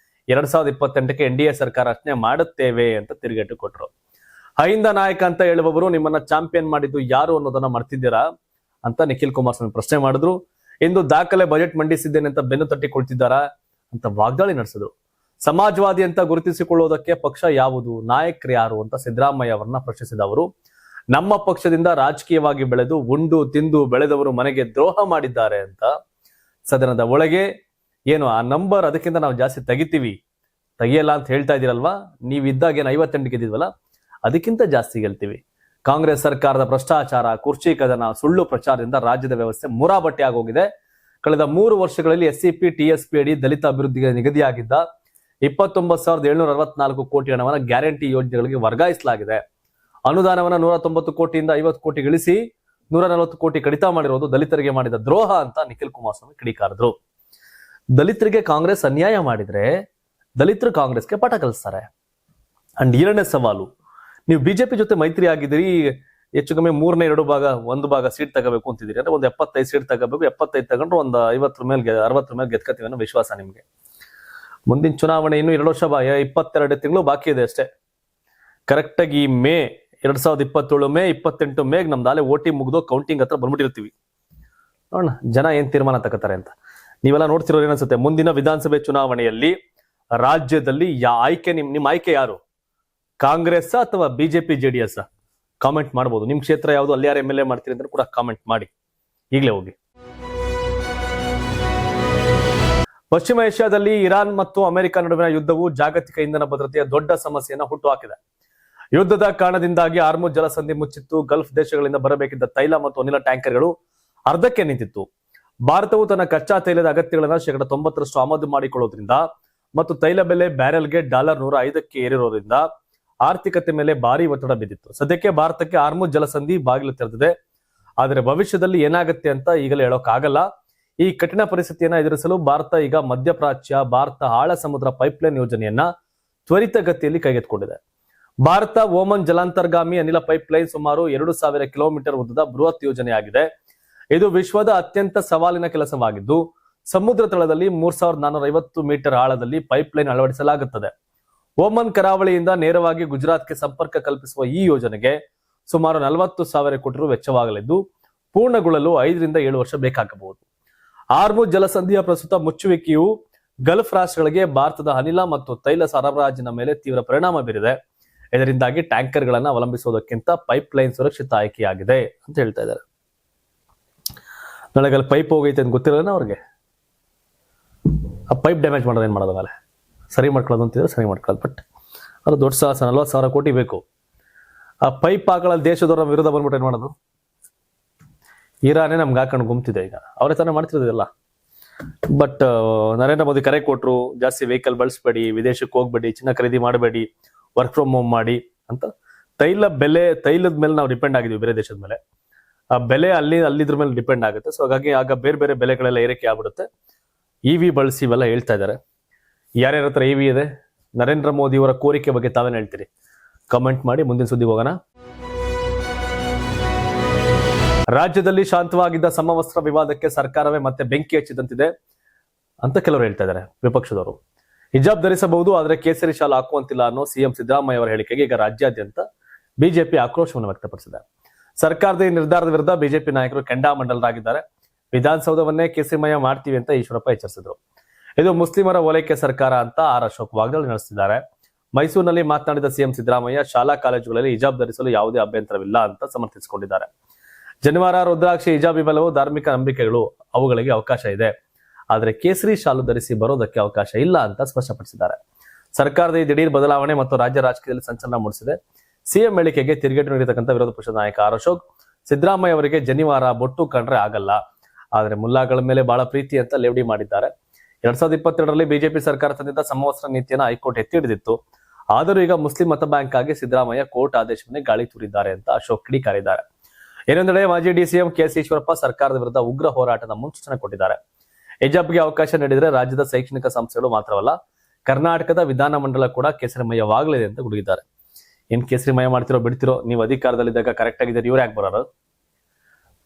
A: 2028ಕ್ಕೆ NDA ಸರ್ಕಾರ ರಚನೆ ಮಾಡುತ್ತೇವೆ ಅಂತ ತಿರುಗೇಟು ಕೊಟ್ಟರು. ಅಹಿಂದ ನಾಯಕ ಅಂತ ಹೇಳುವವರು ನಿಮ್ಮನ್ನ ಚಾಂಪಿಯನ್ ಮಾಡಿದ್ದು ಯಾರು ಅನ್ನೋದನ್ನ ಮರ್ತಿದ್ದೀರಾ ಅಂತ ನಿಖಿಲ್ ಕುಮಾರಸ್ವಾಮಿ ಪ್ರಶ್ನೆ ಮಾಡಿದ್ರು. ಇಂದು ದಾಖಲೆ ಬಜೆಟ್ ಮಂಡಿಸಿದ್ದೇನೆ ಅಂತ ಬೆನ್ನು ತಟ್ಟಿ ಕೊಳ್ತಿದ್ದಾರಾ ಅಂತ ವಾಗ್ದಾಳಿ ನಡೆಸಿದ್ರು. ಸಮಾಜವಾದಿ ಅಂತ ಗುರುತಿಸಿಕೊಳ್ಳುವುದಕ್ಕೆ ಪಕ್ಷ ಯಾವುದು, ನಾಯಕರು ಯಾರು ಅಂತ ಸಿದ್ದರಾಮಯ್ಯ ಅವರನ್ನ ಪ್ರಶ್ನಿಸಿದ ಅವರು, ನಮ್ಮ ಪಕ್ಷದಿಂದ ರಾಜಕೀಯವಾಗಿ ಬೆಳೆದು ಉಂಡು ತಿಂದು ಬೆಳೆದವರು ಮನೆಗೆ ದ್ರೋಹ ಮಾಡಿದ್ದಾರೆ ಅಂತ ಸದನದ ಒಳಗೆ ಏನು ಆ ನಂಬರ್ ಅದಕ್ಕಿಂತ ನಾವು ಜಾಸ್ತಿ ತೆಗಿಯಲ್ಲ ಅಂತ ಹೇಳ್ತಾ ಇದೀರಲ್ವಾ, ನೀವಿದ್ದಾಗ ಏನು 58 ಗೆದ್ದಿದ್ವಲ್ಲ ಅದಕ್ಕಿಂತ ಜಾಸ್ತಿ ಗೆಲ್ತೀವಿ. ಕಾಂಗ್ರೆಸ್ ಸರ್ಕಾರದ ಭ್ರಷ್ಟಾಚಾರ, ಕುರ್ಚಿ ಕದನ, ಸುಳ್ಳು ಪ್ರಚಾರದಿಂದ ರಾಜ್ಯದ ವ್ಯವಸ್ಥೆ ಮುರಾಬಟ್ಟೆ ಆಗೋಗಿದೆ. ಕಳೆದ 3 ವರ್ಷಗಳಲ್ಲಿ SCP TSP ಅಡಿ ದಲಿತ ಅಭಿವೃದ್ಧಿಗೆ ನಿಗದಿಯಾಗಿದ್ದ 29,764 ಕೋಟಿ ಹಣವನ್ನು ಗ್ಯಾರಂಟಿ ಯೋಜನೆಗಳಿಗೆ ವರ್ಗಾಯಿಸಲಾಗಿದೆ. ಅನುದಾನವನ್ನು 190 ಕೋಟಿಯಿಂದ 50 ಕೋಟಿ ಇಳಿಸಿ 140 ಕೋಟಿ ಕಡಿತ ಮಾಡಿರೋದು ದಲಿತರಿಗೆ ಮಾಡಿದ ದ್ರೋಹ ಅಂತ ನಿಖಿಲ್ ಕುಮಾರಸ್ವಾಮಿ ಕಿಡಿಕಾರಿದ್ರು. ದಲಿತರಿಗೆ ಕಾಂಗ್ರೆಸ್ ಅನ್ಯಾಯ ಮಾಡಿದ್ರೆ ದಲಿತರು ಕಾಂಗ್ರೆಸ್ಗೆ ಪಾಠ ಕಲಿಸ್ತಾರೆ. ಅಂಡ್ 2ನೇ ಸವಾಲು, ನೀವು ಬಿಜೆಪಿ ಜೊತೆ ಮೈತ್ರಿ ಆಗಿದ್ದೀರಿ, ಹೆಚ್ಚು ಕಮ್ಮಿ 3ನೇ 1 ಭಾಗ ಸೀಟ್ ತಗೋಬೇಕು ಅಂತಿದ್ದೀರಿ. ಅಂದ್ರೆ ಒಂದು 75 ಸೀಟ್ ತಗೋಬೇಕು. 75 ತಗೊಂಡ್ರು ಒಂದು 50 ಮೇಲೆ 60 ಮೇಲೆ ಗೆದ್ಕತೀವಿ ಅನ್ನೋ ವಿಶ್ವಾಸ ನಿಮ್ಗೆ. ಮುಂದಿನ ಚುನಾವಣೆ ಇನ್ನು 2 ವರ್ಷ 22 ತಿಂಗಳು ಬಾಕಿ ಇದೆ ಅಷ್ಟೇ. ಕರೆಕ್ಟ್ ಆಗಿ ಮೇ 2027 ಮೇ 28 ಮೇಗ್ ನಮ್ದು ಆಲೆ ಓಟಿ ಮುಗಿದು ಕೌಂಟಿಂಗ್ ಹತ್ರ ಬಂದ್ಬಿಟ್ಟಿರ್ತೀವಿ. ನೋಡೋಣ ಜನ ಏನ್ ತೀರ್ಮಾನ ತಗೋತಾರೆ ಅಂತ. ನೀವೆಲ್ಲ ನೋಡ್ತಿರೋರು ಏನನ್ಸುತ್ತೆ, ಮುಂದಿನ ವಿಧಾನಸಭೆ ಚುನಾವಣೆಯಲ್ಲಿ ರಾಜ್ಯದಲ್ಲಿ ನಿಮ್ಮ ಆಯ್ಕೆ ಯಾರು? ಕಾಂಗ್ರೆಸ್ ಅಥವಾ ಬಿಜೆಪಿ JDS? ಕಾಮೆಂಟ್ ಮಾಡಬಹುದು. ನಿಮ್ ಕ್ಷೇತ್ರ ಯಾವುದು, ಅಲ್ಲಿ ಯಾರು MLA ಮಾಡ್ತೀರಿ ಅಂತ ಕೂಡ ಕಾಮೆಂಟ್ ಮಾಡಿ. ಈಗಲೇ ಹೋಗಿ. ಪಶ್ಚಿಮ ಏಷ್ಯಾದಲ್ಲಿ ಇರಾನ್ ಮತ್ತು ಅಮೆರಿಕ ನಡುವಿನ ಯುದ್ಧವು ಜಾಗತಿಕ ಇಂಧನ ಭದ್ರತೆಯ ದೊಡ್ಡ ಸಮಸ್ಯೆಯನ್ನು ಹುಟ್ಟುಹಾಕಿದೆ. ಯುದ್ಧದ ಕಾರಣದಿಂದಾಗಿ ಹಾರ್ಮುಜ್ ಜಲಸಂಧಿ ಮುಚ್ಚಿತ್ತು. ಗಲ್ಫ್ ದೇಶಗಳಿಂದ ಬರಬೇಕಿದ್ದ ತೈಲ ಮತ್ತು ಅನಿಲ ಟ್ಯಾಂಕರ್ಗಳು ಅರ್ಧಕ್ಕೆ ನಿಂತಿತ್ತು. ಭಾರತವು ತನ್ನ ಕಚ್ಚಾ ತೈಲದ ಅಗತ್ಯಗಳನ್ನು 90% ಆಮದು ಮಾಡಿಕೊಳ್ಳೋದ್ರಿಂದ ಮತ್ತು ತೈಲ ಬೆಲೆ ಬ್ಯಾರೆಲ್ಗೆ $105ಕ್ಕೆ ಏರಿರೋದ್ರಿಂದ ಆರ್ಥಿಕತೆ ಮೇಲೆ ಭಾರಿ ಒತ್ತಡ ಬಿದ್ದಿತ್ತು. ಸದ್ಯಕ್ಕೆ ಭಾರತಕ್ಕೆ ಹಾರ್ಮುಜ್ ಜಲಸಂಧಿ ಬಾಗಿಲು ತೆರೆದಿದೆ. ಆದರೆ ಭವಿಷ್ಯದಲ್ಲಿ ಏನಾಗುತ್ತೆ ಅಂತ ಈಗಲೇ ಹೇಳೋಕ್ಕಾಗಲ್ಲ. ಈ ಕಠಿಣ ಪರಿಸ್ಥಿತಿಯನ್ನ ಎದುರಿಸಲು ಭಾರತ ಈಗ ಮಧ್ಯಪ್ರಾಚ್ಯ ಭಾರತ ಆಳ ಸಮುದ್ರ ಪೈಪ್ಲೈನ್ ಯೋಜನೆಯನ್ನ ತ್ವರಿತಗತಿಯಲ್ಲಿ ಕೈಗೆತ್ತಿಕೊಂಡಿದೆ. ಭಾರತ ಓಮನ್ ಜಲಾಂತರ್ಗಾಮಿ ಅನಿಲ ಪೈಪ್ಲೈನ್ ಸುಮಾರು 2000 ಕಿಲೋಮೀಟರ್ ಉದ್ದದ ಬೃಹತ್ ಯೋಜನೆಯಾಗಿದೆ. ಇದು ವಿಶ್ವದ ಅತ್ಯಂತ ಸವಾಲಿನ ಕೆಲಸವಾಗಿದ್ದು ಸಮುದ್ರ ತಳದಲ್ಲಿ 3450 ಮೀಟರ್ ಆಳದಲ್ಲಿ ಪೈಪ್ಲೈನ್ ಅಳವಡಿಸಲಾಗುತ್ತದೆ. ಓಮನ್ ಕರಾವಳಿಯಿಂದ ನೇರವಾಗಿ ಗುಜರಾತ್ಗೆ ಸಂಪರ್ಕ ಕಲ್ಪಿಸುವ ಈ ಯೋಜನೆಗೆ ಸುಮಾರು 40,000 ಕೋಟಿ ರು ವೆಚ್ಚವಾಗಲಿದ್ದು ಪೂರ್ಣಗೊಳ್ಳಲು 5 ರಿಂದ 7 ವರ್ಷ ಬೇಕಾಗಬಹುದು. ಹಾರ್ಮುಜ್ ಜಲಸಂಧಿಯ ಪ್ರಸ್ತುತ ಮುಚ್ಚುವಿಕೆಯು ಗಲ್ಫ್ ರಾಷ್ಟ್ರಗಳಿಗೆ ಭಾರತದ ಅನಿಲ ಮತ್ತು ತೈಲ ಸರಬರಾಜಿನ ಮೇಲೆ ತೀವ್ರ ಪರಿಣಾಮ ಬೀರಿದೆ. ಇದರಿಂದಾಗಿ ಟ್ಯಾಂಕರ್ಗಳನ್ನು ಅವಲಂಬಿಸುವುದಕ್ಕಿಂತ ಪೈಪ್ಲೈನ್ ಸುರಕ್ಷಿತ ಆಯ್ಕೆಯಾಗಿದೆ ಅಂತ ಹೇಳ್ತಾ ಇದ್ದಾರೆ. ನಾಳೆ ಪೈಪ್ ಹೋಗೈತೆ ಅಂತ ಗೊತ್ತಿರೋಣ ಅವ್ರಿಗೆ. ಆ ಪೈಪ್ ಡ್ಯಾಮೇಜ್ ಮಾಡೋದು ಏನ್ ಮಾಡೋದು, ಮೇಲೆ ಸರಿ ಮಾಡ್ಕೊಳ್ಳೋದು ಅಂತಿದ್ರೆ ಸರಿ ಮಾಡ್ಕೊಳ್ಳೋದು. ಬಟ್ ಅದು ದೊಡ್ಡ ಸಾಹಸ, 40,000 ಕೋಟಿ ಬೇಕು. ಆ ಪೈಪ್ ಹಾಕೊಳ್ಳೋದು ದೇಶದವರ ವಿರುದ್ಧ ಬಂದ್ಬಿಟ್ಟು ಏನ್ ಮಾಡೋದು? ಇರಾನೇ ನಮ್ಗೆ ಹಾಕೊಂಡು ಗುಮ್ತಿದೆ. ಈಗ ಅವರೇ ತಾನೇ ಮಾಡ್ತಿರೋದಿಲ್ಲ. ಬಟ್ ನರೇಂದ್ರ ಮೋದಿ ಕರೆ ಕೊಟ್ರು, ಜಾಸ್ತಿ ವೆಹಿಕಲ್ ಬಳಸಬೇಡಿ, ವಿದೇಶಕ್ಕೆ ಹೋಗ್ಬೇಡಿ, ಚಿನ್ನ ಖರೀದಿ ಮಾಡಬೇಡಿ, ವರ್ಕ್ ಫ್ರಮ್ ಹೋಮ್ ಮಾಡಿ ಅಂತ. ತೈಲದ ಮೇಲೆ ನಾವು ಡಿಪೆಂಡ್ ಆಗಿದ್ವಿ ಬೇರೆ ದೇಶದ ಮೇಲೆ. ಆ ಬೆಲೆ ಅಲ್ಲಿದ್ರ ಮೇಲೆ ಡಿಪೆಂಡ್ ಆಗುತ್ತೆ. ಸೊ ಹಾಗಾಗಿ ಆಗ ಬೇರೆ ಬೇರೆ ಬೆಲೆಗಳೆಲ್ಲ ಏರಿಕೆ ಆಗ್ಬಿಡುತ್ತೆ. EV ಬಳಸಿ ಇವೆಲ್ಲ ಹೇಳ್ತಾ ಇದ್ದಾರೆ. ಯಾರ್ಯಾರ ಹತ್ರ EV ಇದೆ, ನರೇಂದ್ರ ಮೋದಿ ಅವರ ಕೋರಿಕೆ ಬಗ್ಗೆ ತಾವೇನು ಹೇಳ್ತೀರಿ? ಕಮೆಂಟ್ ಮಾಡಿ. ಮುಂದಿನ ಸುದ್ದಿಗೆ ಹೋಗೋಣ. ರಾಜ್ಯದಲ್ಲಿ ಶಾಂತವಾಗಿದ್ದ ಸಮವಸ್ತ್ರ ವಿವಾದಕ್ಕೆ ಸರ್ಕಾರವೇ ಮತ್ತೆ ಬೆಂಕಿ ಹಚ್ಚಿದಂತಿದೆ ಅಂತ ಕೆಲವರು ಹೇಳ್ತಾ ಇದ್ದಾರೆ, ವಿಪಕ್ಷದವರು. ಹಿಜಾಬ್ ಧರಿಸಬಹುದು, ಆದರೆ ಕೇಸರಿ ಶಾಲು ಹಾಕುವಂತಿಲ್ಲ ಅನ್ನೋ CM ಸಿದ್ದರಾಮಯ್ಯ ಅವರ ಹೇಳಿಕೆಗೆ ಈಗ ರಾಜ್ಯಾದ್ಯಂತ ಬಿಜೆಪಿ ಆಕ್ರೋಶವನ್ನು ವ್ಯಕ್ತಪಡಿಸಿದೆ. ಸರ್ಕಾರದ ಈ ನಿರ್ಧಾರದ ವಿರುದ್ಧ ಬಿಜೆಪಿ ನಾಯಕರು ಕೆಂಡಾಮಂಡಲರಾಗಿದ್ದಾರೆ. ವಿಧಾನಸೌಧವನ್ನೇ ಕೇಸರಿಮಯ ಮಾಡ್ತೀವಿ ಅಂತ ಈಶ್ವರಪ್ಪ ಎಚ್ಚರಿಸಿದ್ರು. ಇದು ಮುಸ್ಲಿಮರ ಓಲೈಕೆ ಸರ್ಕಾರ ಅಂತ ಅಶೋಕ್ ವಾಗ್ದಾಳಿ ನಡೆಸಿದ್ದಾರೆ. ಮೈಸೂರಿನಲ್ಲಿ ಮಾತನಾಡಿದ CM ಸಿದ್ದರಾಮಯ್ಯ ಶಾಲಾ ಕಾಲೇಜುಗಳಲ್ಲಿ ಹಿಜಾಬ್ ಧರಿಸಲು ಯಾವುದೇ ಅಭ್ಯಂತರವಿಲ್ಲ ಅಂತ ಸಮರ್ಥಿಸಿಕೊಂಡಿದ್ದಾರೆ. ಜನಿವಾರ, ರುದ್ರಾಕ್ಷಿ, ಹಿಜಾಬ್ ಇವೆಲ್ಲವೂ ಧಾರ್ಮಿಕ ನಂಬಿಕೆಗಳು, ಅವುಗಳಿಗೆ ಅವಕಾಶ ಇದೆ. ಆದರೆ ಕೇಸರಿ ಶಾಲು ಧರಿಸಿ ಬರೋದಕ್ಕೆ ಅವಕಾಶ ಇಲ್ಲ ಅಂತ ಸ್ಪಷ್ಟಪಡಿಸಿದ್ದಾರೆ. ಸರ್ಕಾರದ ಈ ದಿಢೀರ್ ಬದಲಾವಣೆ ಮತ್ತು ರಾಜ್ಯ ರಾಜಕೀಯದಲ್ಲಿ ಸಂಚಲನ ಮೂಡಿಸಿದೆ. ಸಿಎಂ ಹೇಳಿಕೆಗೆ ತಿರುಗೇಟು ನೀಡಿರ್ತಕ್ಕಂಥ ವಿರೋಧ ಪಕ್ಷದ ನಾಯಕ ಆರ್ ಅಶೋಕ್, ಸಿದ್ದರಾಮಯ್ಯ ಅವರಿಗೆ ಜನಿವಾರ, ಬೊಟ್ಟು ಕಂಡ್ರೆ ಆಗಲ್ಲ, ಆದ್ರೆ ಮುಲ್ಲಾಗಳ ಮೇಲೆ ಬಹಳ ಪ್ರೀತಿ ಅಂತ ಲೇವಡಿ ಮಾಡಿದ್ದಾರೆ. 2022ರಲ್ಲಿ ಬಿಜೆಪಿ ಸರ್ಕಾರ ತಂದಿದ್ದ ಸಮವಸ್ತ್ರ ನೀತಿಯನ್ನು ಹೈಕೋರ್ಟ್ ಎತ್ತಿ ಹಿಡಿದಿತ್ತು. ಆದರೂ ಈಗ ಮುಸ್ಲಿಂ ಮತ ಬ್ಯಾಂಕ್ ಆಗಿ ಸಿದ್ದರಾಮಯ್ಯ ಕೋರ್ಟ್ ಆದೇಶವನ್ನೇ ಗಾಳಿ ತೂರಿದ್ದಾರೆ ಅಂತ ಅಶೋಕ್ ಕಿಡಿಕಾರಿದ್ದಾರೆ. ಇನ್ನೊಂದೆಡೆ ಮಾಜಿ ಡಿಸಿಎಂ ಕೆಎಸ್ ಈಶ್ವರಪ್ಪ ಸರ್ಕಾರದ ವಿರುದ್ಧ ಉಗ್ರ ಹೋರಾಟದ ಮುನ್ಸೂಚನೆ ಕೊಟ್ಟಿದ್ದಾರೆ. ಹಿಜಾಬ್ಗೆ ಅವಕಾಶ ನೀಡಿದರೆ ರಾಜ್ಯದ ಶೈಕ್ಷಣಿಕ ಸಂಸ್ಥೆಗಳು ಮಾತ್ರವಲ್ಲ, ಕರ್ನಾಟಕದ ವಿಧಾನಮಂಡಲ ಕೂಡ ಕೇಸರಿಮಯವಾಗಲಿದೆ ಅಂತ ಗುಡುಗಿದ್ದಾರೆ. ಏನ್ ಕೇಸರಿಮಯ ಮಾಡ್ತಿರೋ ಬಿಡ್ತಿರೋ, ನೀವು ಅಧಿಕಾರದಲ್ಲಿದ್ದಾಗ ಕರೆಕ್ಟ್ ಆಗಿದ್ದಾರೆ, ಇವ್ರು ಯಾಕೆ ಬರೋರು?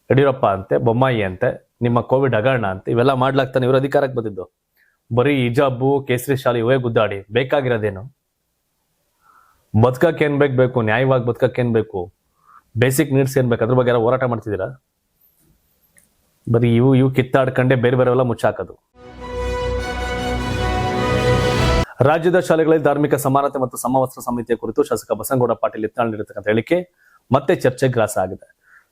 A: ಯಡಿಯೂರಪ್ಪ ಅಂತೆ, ಬೊಮ್ಮಾಯಿ ಅಂತೆ, ನಿಮ್ಮ ಕೋವಿಡ್ ಹಗರಣ ಅಂತ ಇವೆಲ್ಲ ಮಾಡ್ಲಾಗ್ತಾನೆ ಇವ್ರ ಅಧಿಕಾರಕ್ಕೆ ಬಂದಿದ್ದು. ಬರೀ ಹಿಜಾಬು, ಕೇಸರಿ ಶಾಲೆ ಇವೇ ಗುದ್ದಾಡಿ ಬೇಕಾಗಿರೋದೇನು? ಬದುಕಕ್ಕೆ ಏನ್ ಬೇಕು, ನ್ಯಾಯವಾಗಿ ಬದುಕಕ್ಕೆ ಏನ್ ಬೇಕು, ಬೇಸಿಕ್ ನೀಡ್ಸ್ ಏನ್ ಬೇಕು, ಅದ್ರ ಬಗ್ಗೆ ಯಾರೋ ಹೋರಾಟ ಮಾಡ್ತಿದ್ದೀರಾ? ಬರೀ ಇವು ಕಿತ್ತಾಡ್ಕಂಡೆ ಬೇರೆ ಬೇರೆಲ್ಲ ಮುಚ್ಚಾಕೋದು. ರಾಜ್ಯದ ಶಾಲೆಗಳಲ್ಲಿ ಧಾರ್ಮಿಕ ಸಮಾನತೆ ಮತ್ತು ಸಮವಸ್ತ್ರ ಸಮಿತಿಯ ಕುರಿತು ಶಾಸಕ ಬಸನಗೌಡ ಪಾಟೀಲ್ ಯತ್ನಾಳ್ ನೀಡಿರ್ತಕ್ಕಂಥ ಹೇಳಿಕೆ ಮತ್ತೆ ಚರ್ಚೆಗೆ ಗ್ರಾಸ ಆಗಿದೆ.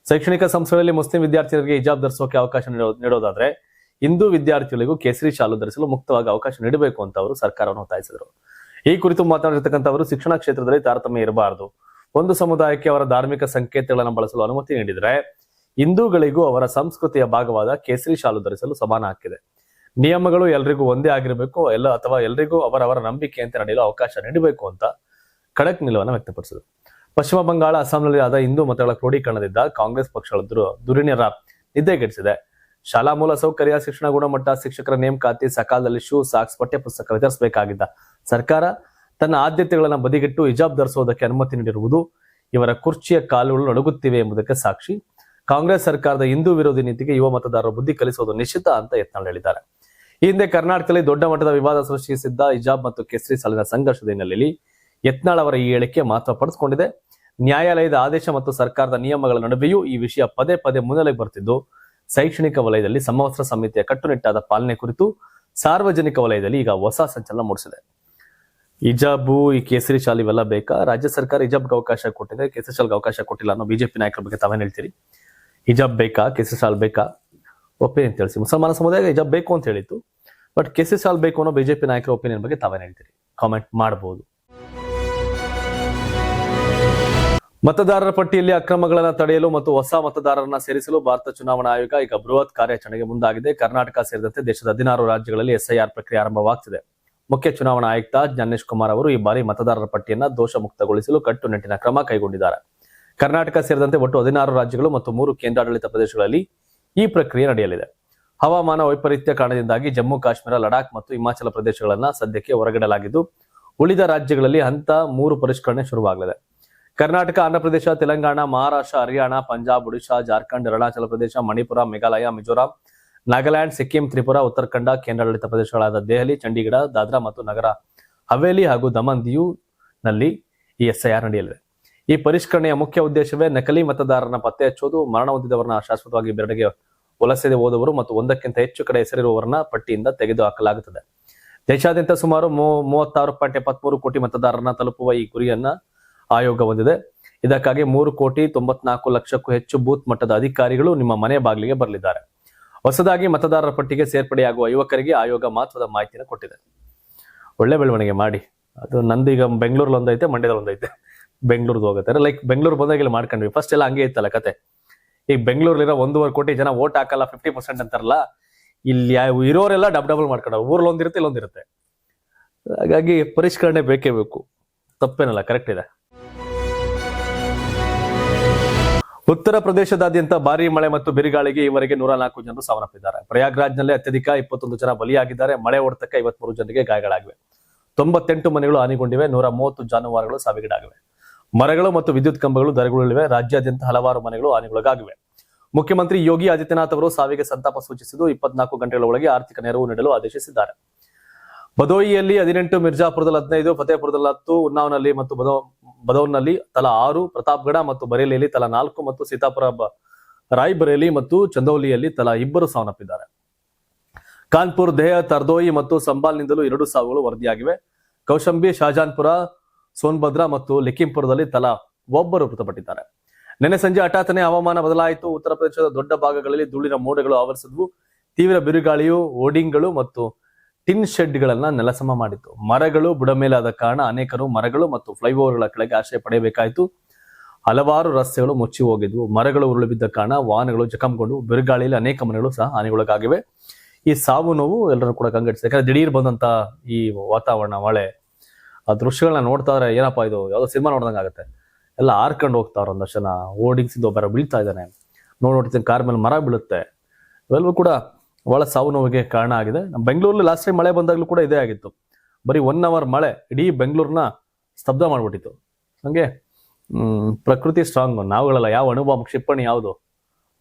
A: ಶೈಕ್ಷಣಿಕ ಸಂಸ್ಥೆಗಳಲ್ಲಿ ಮುಸ್ಲಿಂ ವಿದ್ಯಾರ್ಥಿಗಳಿಗೆ ಹಿಜಾಬ್ ಧರಿಸೋಕೆ ಅವಕಾಶ ನೀಡೋದಾದ್ರೆ ಹಿಂದೂ ವಿದ್ಯಾರ್ಥಿಗಳಿಗೂ ಕೇಸರಿ ಶಾಲು ಧರಿಸಲು ಮುಕ್ತವಾಗಿ ಅವಕಾಶ ನೀಡಬೇಕು ಅಂತ ಅವರು ಸರ್ಕಾರವನ್ನು ಒತ್ತಾಯಿಸಿದರು. ಈ ಕುರಿತು ಮಾತನಾಡಿರ್ತಕ್ಕಂಥವರು, ಶಿಕ್ಷಣ ಕ್ಷೇತ್ರದಲ್ಲಿ ತಾರತಮ್ಯ ಇರಬಾರದು. ಒಂದು ಸಮುದಾಯಕ್ಕೆ ಅವರ ಧಾರ್ಮಿಕ ಸಂಕೇತಗಳನ್ನು ಬಳಸಲು ಅನುಮತಿ ನೀಡಿದರೆ ಹಿಂದೂಗಳಿಗೂ ಅವರ ಸಂಸ್ಕೃತಿಯ ಭಾಗವಾದ ಕೇಸರಿ ಶಾಲು ಧರಿಸಲು ಸಮಾನ ಹಕ್ಕಿದೆ. ನಿಯಮಗಳು ಎಲ್ರಿಗೂ ಒಂದೇ ಆಗಿರಬೇಕು, ಎಲ್ರಿಗೂ ಅವರವರ ನಂಬಿಕೆಯಂತೆ ನಡೆಯಲು ಅವಕಾಶ ನೀಡಬೇಕು ಅಂತ ಖಡಕ್ ನಿಲುವನ್ನು ವ್ಯಕ್ತಪಡಿಸಿದರು. ಪಶ್ಚಿಮ ಬಂಗಾಳ, ಅಸ್ಸಾಂನಲ್ಲಿ ಆದ ಹಿಂದೂ ಮತಗಳ ಕ್ರೋಢೀಕರಣದಿಂದ ಕಾಂಗ್ರೆಸ್ ಪಕ್ಷಗಳ ದುರಿಣ್ಯರ ನಿದ್ದೆಗೆಡಿಸಿದೆ. ಶಾಲಾ ಮೂಲ ಸೌಕರ್ಯ, ಶಿಕ್ಷಣ ಗುಣಮಟ್ಟ, ಶಿಕ್ಷಕರ ನೇಮಕಾತಿ, ಸಕಾಲದಲ್ಲಿ ಶೂ, ಸಾಕ್ಸ್, ಪಠ್ಯ ಪುಸ್ತಕ ವಿತರಿಸಬೇಕಾಗಿದ್ದ ಸರ್ಕಾರ ತನ್ನ ಆದ್ಯತೆಗಳನ್ನು ಬದಿಗಿಟ್ಟು ಹಿಜಾಬ್ ಧರಿಸುವುದಕ್ಕೆ ಅನುಮತಿ ನೀಡಿರುವುದು ಇವರ ಕುರ್ಚಿಯ ಕಾಲುಗಳು ನಡುಗುತ್ತಿವೆ ಎಂಬುದಕ್ಕೆ ಸಾಕ್ಷಿ. ಕಾಂಗ್ರೆಸ್ ಸರ್ಕಾರದ ಹಿಂದೂ ವಿರೋಧಿ ನೀತಿಗೆ ಯುವ ಮತದಾರರ ಬುದ್ಧಿ ಕಲಿಸುವುದು ನಿಶ್ಚಿತ ಅಂತ ಯತ್ನಾಳ್ ಹೇಳಿದ್ದಾರೆ. ಈ ಹಿಂದೆ ಕರ್ನಾಟಕದಲ್ಲಿ ದೊಡ್ಡ ಮಟ್ಟದ ವಿವಾದ ಸೃಷ್ಟಿಸಿದ್ದ ಹಿಜಾಬ್ ಮತ್ತು ಕೇಸರಿ ಸಾಲಿನ ಸಂಘರ್ಷದ ಹಿನ್ನೆಲೆಯಲ್ಲಿ ಯತ್ನಾಳ್ ಅವರ ಈ ಹೇಳಿಕೆ ಮಹತ್ವ ಪಡೆದುಕೊಂಡಿದೆ. ನ್ಯಾಯಾಲಯದ ಆದೇಶ ಮತ್ತು ಸರ್ಕಾರದ ನಿಯಮಗಳ ನಡುವೆಯೂ ಈ ವಿಷಯ ಪದೇ ಪದೇ ಮುನ್ನೆಲೆಗೆ ಬರ್ತಿದ್ದು, ಶೈಕ್ಷಣಿಕ ವಲಯದಲ್ಲಿ ಸಮವಸ್ತ್ರ ಸಮಿತಿಯ ಕಟ್ಟುನಿಟ್ಟಾದ ಪಾಲನೆ ಕುರಿತು ಸಾರ್ವಜನಿಕ ವಲಯದಲ್ಲಿ ಈಗ ಹೊಸ ಸಂಚಲನ ಮೂಡಿಸಿದೆ. ಹಿಜಾಬು, ಈ ಕೇಸರಿ ಶಾಲ್ ಇವೆಲ್ಲ ಬೇಕಾ? ರಾಜ್ಯ ಸರ್ಕಾರ ಹಿಜಾಬ್ಗೆ ಅವಕಾಶ ಕೊಟ್ಟಿದೆ, ಕೇಸರಿ ಶಾಲ್ಗೆ ಅವಕಾಶ ಕೊಟ್ಟಿಲ್ಲ ಅನ್ನೋ ಬಿಜೆಪಿ ನಾಯಕರ ಬಗ್ಗೆ ತಾವೇನು ಹೇಳ್ತೀರಿ? ಹಿಜಾಬ್ ಬೇಕಾ, ಕೇಸರಿ ಶಾಲ್ ಬೇಕಾ? ಒಪಿನಿಯನ್ ತಿಳಿಸಿ. ಮುಸಲ್ಮಾನ ಸಮುದಾಯ ಹಿಜಾಬ್ ಬೇಕು ಅಂತ ಹೇಳಿತ್ತು, ಬಟ್ ಕೇಸರಿ ಶಾಲ್ ಬೇಕು ಅನ್ನೋ ಬಿಜೆಪಿ ನಾಯಕರ ಒಪಿನಿಯನ್ ಬಗ್ಗೆ ತಾವೇನು ಹೇಳ್ತೀರಿ? ಕಾಮೆಂಟ್ ಮಾಡಬಹುದು. ಮತದಾರರ ಪಟ್ಟಿಯಲ್ಲಿ ಅಕ್ರಮಗಳನ್ನು ತಡೆಯಲು ಮತ್ತು ಹೊಸ ಮತದಾರರನ್ನ ಸೇರಿಸಲು ಭಾರತ ಚುನಾವಣಾ ಆಯೋಗ ಈಗ ಬೃಹತ್ ಕಾರ್ಯಾಚರಣೆಗೆ ಮುಂದಾಗಿದೆ. ಕರ್ನಾಟಕ ಸೇರಿದಂತೆ ದೇಶದ 16 ರಾಜ್ಯಗಳಲ್ಲಿ ಎಸ್ಐಆರ್ ಪ್ರಕ್ರಿಯೆ ಆರಂಭವಾಗ್ತಿದೆ. ಮುಖ್ಯ ಚುನಾವಣಾ ಆಯುಕ್ತ ಜ್ಞಾನೇಶ್ ಕುಮಾರ್ ಅವರು ಈ ಬಾರಿ ಮತದಾರರ ಪಟ್ಟಿಯನ್ನ ದೋಷ ಮುಕ್ತಗೊಳಿಸಲು ಕಟ್ಟುನಿಟ್ಟಿನ ಕ್ರಮ ಕೈಗೊಂಡಿದ್ದಾರೆ. ಕರ್ನಾಟಕ ಸೇರಿದಂತೆ ಒಟ್ಟು 16 ರಾಜ್ಯಗಳು ಮತ್ತು 3 ಕೇಂದ್ರಾಡಳಿತ ಪ್ರದೇಶಗಳಲ್ಲಿ ಈ ಪ್ರಕ್ರಿಯೆ ನಡೆಯಲಿದೆ. ಹವಾಮಾನ ವೈಪರೀತ್ಯ ಕಾರಣದಿಂದಾಗಿ ಜಮ್ಮು ಕಾಶ್ಮೀರ, ಲಡಾಖ್ ಮತ್ತು ಹಿಮಾಚಲ ಪ್ರದೇಶಗಳನ್ನ ಸದ್ಯಕ್ಕೆ ಹೊರಗಿಡಲಾಗಿದ್ದು, ಉಳಿದ ರಾಜ್ಯಗಳಲ್ಲಿ ಹಂತ 3 ಪರಿಷ್ಕರಣೆ ಶುರುವಾಗಲಿದೆ. ಕರ್ನಾಟಕ, ಆಂಧ್ರಪ್ರದೇಶ, ತೆಲಂಗಾಣ, ಮಹಾರಾಷ್ಟ್ರ, ಹರಿಯಾಣ, ಪಂಜಾಬ್, ಒಡಿಶಾ, ಜಾರ್ಖಂಡ್, ಅರುಣಾಚಲ ಪ್ರದೇಶ, ಮಣಿಪುರ, ಮೇಘಾಲಯ, ಮಿಜೋರಾಂ, ನಾಗಾಲ್ಯಾಂಡ್, ಸಿಕ್ಕಿಂ, ತ್ರಿಪುರಾ, ಉತ್ತರಾಖಂಡ, ಕೇಂದ್ರಾಡಳಿತ ಪ್ರದೇಶಗಳಾದ ದೆಹಲಿ, ಚಂಡೀಗಢ, ದಾದ್ರಾ ಮತ್ತು ನಗರ ಹವೇಲಿ ಹಾಗೂ ದಮನ್ ದಿಯು ನಲ್ಲಿ ಈ ಎಸ್ಐಆರ್ ನಡೆಯಲಿದೆ. ಈ ಪರಿಷ್ಕರಣೆಯ ಮುಖ್ಯ ಉದ್ದೇಶವೇ ನಕಲಿ ಮತದಾರರನ್ನ ಪತ್ತೆ ಹಚ್ಚುವುದು, ಮರಣ ಹೊಂದಿದವರನ್ನ ಶಾಶ್ವತವಾಗಿ ಬೇರೆಡೆಗೆ ವಲಸೆ ಹೋದವರು ಮತ್ತು 1ಕ್ಕಿಂತ ಹೆಚ್ಚು ಕಡೆ ಹೆಸರಿರುವವರನ್ನ ಪಟ್ಟಿಯಿಂದ ತೆಗೆದುಹಾಕಲಾಗುತ್ತದೆ. ದೇಶಾದ್ಯಂತ ಸುಮಾರು 36.73 ಕೋಟಿ ಮತದಾರರನ್ನ ತಲುಪುವ ಈ ಗುರಿಯನ್ನ ಆಯೋಗ ಹೊಂದಿದೆ. ಇದಕ್ಕಾಗಿ 3,94,00,000ಕ್ಕೂ ಹೆಚ್ಚು ಬೂತ್ ಮಟ್ಟದ ಅಧಿಕಾರಿಗಳು ನಿಮ್ಮ ಮನೆ ಬಾಗಿಲಿಗೆ ಬರಲಿದ್ದಾರೆ. ಹೊಸದಾಗಿ ಮತದಾರರ ಪಟ್ಟಿಗೆ ಸೇರ್ಪಡೆಯಾಗುವ ಯುವಕರಿಗೆ ಆಯೋಗ ಮಹತ್ವದ ಮಾಹಿತಿಯನ್ನು ಕೊಟ್ಟಿದೆ. ಒಳ್ಳೆ ಬೆಳವಣಿಗೆ ಮಾಡಿ. ಅದು ನಂದೀಗ ಬೆಂಗಳೂರಲ್ಲಿ ಒಂದೈತೆ, ಮಂಡ್ಯದಲ್ಲಿ ಒಂದೈತೆ. ಬೆಂಗಳೂರಿಗೆ ಹೋಗುತ್ತೆ, ಲೈಕ್ ಬೆಂಗಳೂರು ಬಂದಾಗೆಲ್ಲ ಮಾಡ್ಕೊಂಡ್ವಿ. ಫಸ್ಟ್ ಎಲ್ಲ ಹಂಗೆ ಇತ್ತಲ್ಲ ಕತೆ. ಈಗ ಬೆಂಗಳೂರಲ್ಲಿರೋ 1.25 ಕೋಟಿ ಜನ ವೋಟ್ ಹಾಕಲ್ಲ, 50% ಅಂತಾರಲ್ಲ, ಇಲ್ಲಿ ಇರೋರೆಲ್ಲ ಡಬಲ್ ಮಾಡ್ಕೊಂಡವ್ರು. ಊರಲ್ಲಿ ಒಂದಿರುತ್ತೆ, ಇಲ್ಲೊಂದಿರುತ್ತೆ. ಹಾಗಾಗಿ ಪರಿಷ್ಕರಣೆ ಬೇಕೇ ಬೇಕು, ತಪ್ಪೇನಲ್ಲ, ಕರೆಕ್ಟ್ ಇದೆ. ಉತ್ತರ ಪ್ರದೇಶದಾದ್ಯಂತ ಭಾರೀ ಮಳೆ ಮತ್ತು ಬಿರುಗಾಳಿಗೆ ಈವರೆಗೆ 104 ಜನರು ಸಾವನ್ನಪ್ಪಿದ್ದಾರೆ. ಪ್ರಯಾಗ್ರಾಜ್ನಲ್ಲಿ ಅತ್ಯಧಿಕ 21 ಜನ ಬಲಿಯಾಗಿದ್ದಾರೆ. ಮಳೆ ಹೊಡೆತಕ್ಕೆ 53 ಜನರಿಗೆ ಗಾಯಗಳಾಗಿವೆ. 98 ಮನೆಗಳು ಹಾನಿಗೊಂಡಿವೆ. 130 ಜಾನುವಾರುಗಳು ಸಾವಿಗೀಡಾಗಿವೆ. ಮರಗಳು ಮತ್ತು ವಿದ್ಯುತ್ ಕಂಬಗಳು ಧರೆಗುರುಳಿವೆ. ರಾಜ್ಯಾದ್ಯಂತ ಹಲವಾರು ಮನೆಗಳು ಹಾನಿಗೊಳಗಾಗಿವೆ. ಮುಖ್ಯಮಂತ್ರಿ ಯೋಗಿ ಆದಿತ್ಯನಾಥ್ ಅವರು ಸಾವಿಗೆ ಸಂತಾಪ ಸೂಚಿಸಿದ್ದು 24 ಗಂಟೆಗಳ ಒಳಗೆ ಆರ್ಥಿಕ ನೆರವು ನೀಡಲು ಆದೇಶಿಸಿದ್ದಾರೆ. ಬದೋಯಿಯಲ್ಲಿ 18, ಮಿರ್ಜಾಪುರದಲ್ಲಿ 15, ಫತೇಪುರದಲ್ಲಿ 10, ಉನ್ನಾವ್ನಲ್ಲಿ ಮತ್ತು ಬದೌನ್ನಲ್ಲಿ ತಲಾ 6, ಪ್ರತಾಪ್ಗಢ ಮತ್ತು ಬರೇಲಿಯಲ್ಲಿ ತಲಾ 4 ಮತ್ತು ಸೀತಾಪುರ, ರಾಯ್ಬರೇಲಿ ಮತ್ತು ಚಂದೌಲಿಯಲ್ಲಿ ತಲಾ 2 ಸಾವನ್ನಪ್ಪಿದ್ದಾರೆ. ಕಾನ್ಪುರ್, ದೇಹ, ತರ್ದೋಯಿ ಮತ್ತು ಸಂಬಾಲ್ನಿಂದಲೂ 2 ಸಾವುಗಳು ವರದಿಯಾಗಿವೆ. ಕೌಶಂಬಿ, ಶಾಜಾನ್ಪುರ, ಸೋನ್ಭದ್ರಾ ಮತ್ತು ಲಿಖಿಂಪುರದಲ್ಲಿ ತಲಾ 1 ಮೃತಪಟ್ಟಿದ್ದಾರೆ. ನಿನ್ನೆ ಸಂಜೆ ಹಠಾತ್ತನೆ ಹವಾಮಾನ ಬದಲಾಯಿತು. ಉತ್ತರ ಪ್ರದೇಶದ ದೊಡ್ಡ ಭಾಗಗಳಲ್ಲಿ ಧೂಳಿನ ಮೋಡಗಳು ಆವರಿಸಿದ್ವು. ತೀವ್ರ ಬಿರುಗಾಳಿಯು ಹೋರ್ಡಿಂಗ್ಗಳು ಮತ್ತು ಟಿನ್ ಶೆಡ್ಗಳನ್ನ ನೆಲಸಮ ಮಾಡಿತ್ತು. ಮರಗಳು ಬುಡಮೇಲಾದ ಕಾರಣ ಅನೇಕರು ಮರಗಳು ಮತ್ತು ಫ್ಲೈಓವರ್ಗಳ ಕೆಳಗೆ ಆಶ್ರಯ ಪಡೆಯಬೇಕಾಯಿತು. ಹಲವಾರು ರಸ್ತೆಗಳು ಮುಚ್ಚಿ ಹೋಗಿದ್ವು. ಮರಗಳು ಉರುಳು ಬಿದ್ದ ಕಾರಣ ವಾಹನಗಳು ಜಖಂಗೊಂಡು ಬಿರುಗಾಳಿಯಲ್ಲಿ ಅನೇಕ ಮನೆಗಳು ಸಹ ಹಾನಿಗೊಳಗಾಗಿವೆ. ಈ ಸಾವು ನೋವು ಎಲ್ಲರೂ ಕೂಡ ಕಂಗೆಡಿಸಿದೆ. ಯಾಕಂದ್ರೆ ದಿಢೀರ್ ಬಂದಂತ ಈ ವಾತಾವರಣ, ಮಳೆ, ಆ ದೃಶ್ಯಗಳನ್ನ ನೋಡ್ತಾ ಇದ್ರೆ ಏನಪ್ಪಾ ಇದು ಯಾವ್ದೋ ಸಿನಿಮಾ ನೋಡ್ದಂಗೆ ಆಗುತ್ತೆ. ಎಲ್ಲ ಹಾರ್ಕೊಂಡು ಹೋಗ್ತಾವ್ರ ಒಂದಷ್ಟು ಜನ. ಹೋರ್ಡಿಂಗ್ಸ್ ಇಂದ ಒಬ್ಬರ ಬೀಳ್ತಾ ಇದ್ದಾನೆ, ನೋಡ್ತೀನಿ ಕಾರ್ ಮೇಲೆ ಮರ ಬೀಳುತ್ತೆ. ಇವೆಲ್ಲವೂ ಕೂಡ ಬಹಳ ಸಾವು ನೋವಿಗೆ ಕಾರಣ ಆಗಿದೆ. ನಮ್ಮ ಬೆಂಗಳೂರಲ್ಲಿ ಲಾಸ್ಟ್ ಟೈಮ್ ಮಳೆ ಬಂದಾಗಲೂ ಕೂಡ ಇದೇ ಆಗಿತ್ತು. ಬರೀ 1 hour ಮಳೆ ಇಡೀ ಬೆಂಗಳೂರನ್ನ ಸ್ತಬ್ಧ ಮಾಡ್ಬಿಟ್ಟಿತ್ತು. ಹಂಗೆ ಪ್ರಕೃತಿ ಸ್ಟ್ರಾಂಗ್. ನಾವುಗಳಲ್ಲ, ಯಾವ ಅಣುಬಾಂಬ್ ಕ್ಷಿಪಣಿ ಯಾವುದು,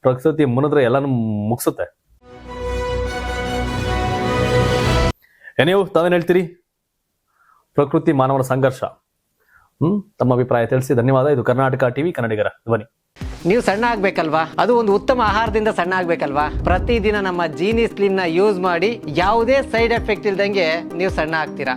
A: ಪ್ರಕೃತಿ ಮುನಿದ್ರೆ ಎಲ್ಲಾನು ಮುಗಿಸುತ್ತೆ. ನೀವು ತಾವೇನ್ ಹೇಳ್ತೀರಿ? ಪ್ರಕೃತಿ ಮಾನವನ ಸಂಘರ್ಷ. ತಮ್ಮ ಅಭಿಪ್ರಾಯ ತಿಳಿಸಿ. ಧನ್ಯವಾದ. ಇದು ಕರ್ನಾಟಕ ಟಿವಿ, ಕನ್ನಡಿಗರ ಧ್ವನಿ.
B: ನೀವು ಸಣ್ಣ ಆಗ್ಬೇಕಲ್ವಾ? ಅದು ಒಂದು ಉತ್ತಮ ಆಹಾರದಿಂದ ಸಣ್ಣ ಆಗ್ಬೇಕಲ್ವಾ? ಪ್ರತಿದಿನ ನಮ್ಮ ಜೀನಿ ಸ್ಲಿಮ್ ನ ಯೂಸ್ ಮಾಡಿ ಯಾವುದೇ ಸೈಡ್ ಎಫೆಕ್ಟ್ ಇಲ್ದಂಗೆ ನೀವು ಸಣ್ಣ ಆಗ್ತೀರಾ.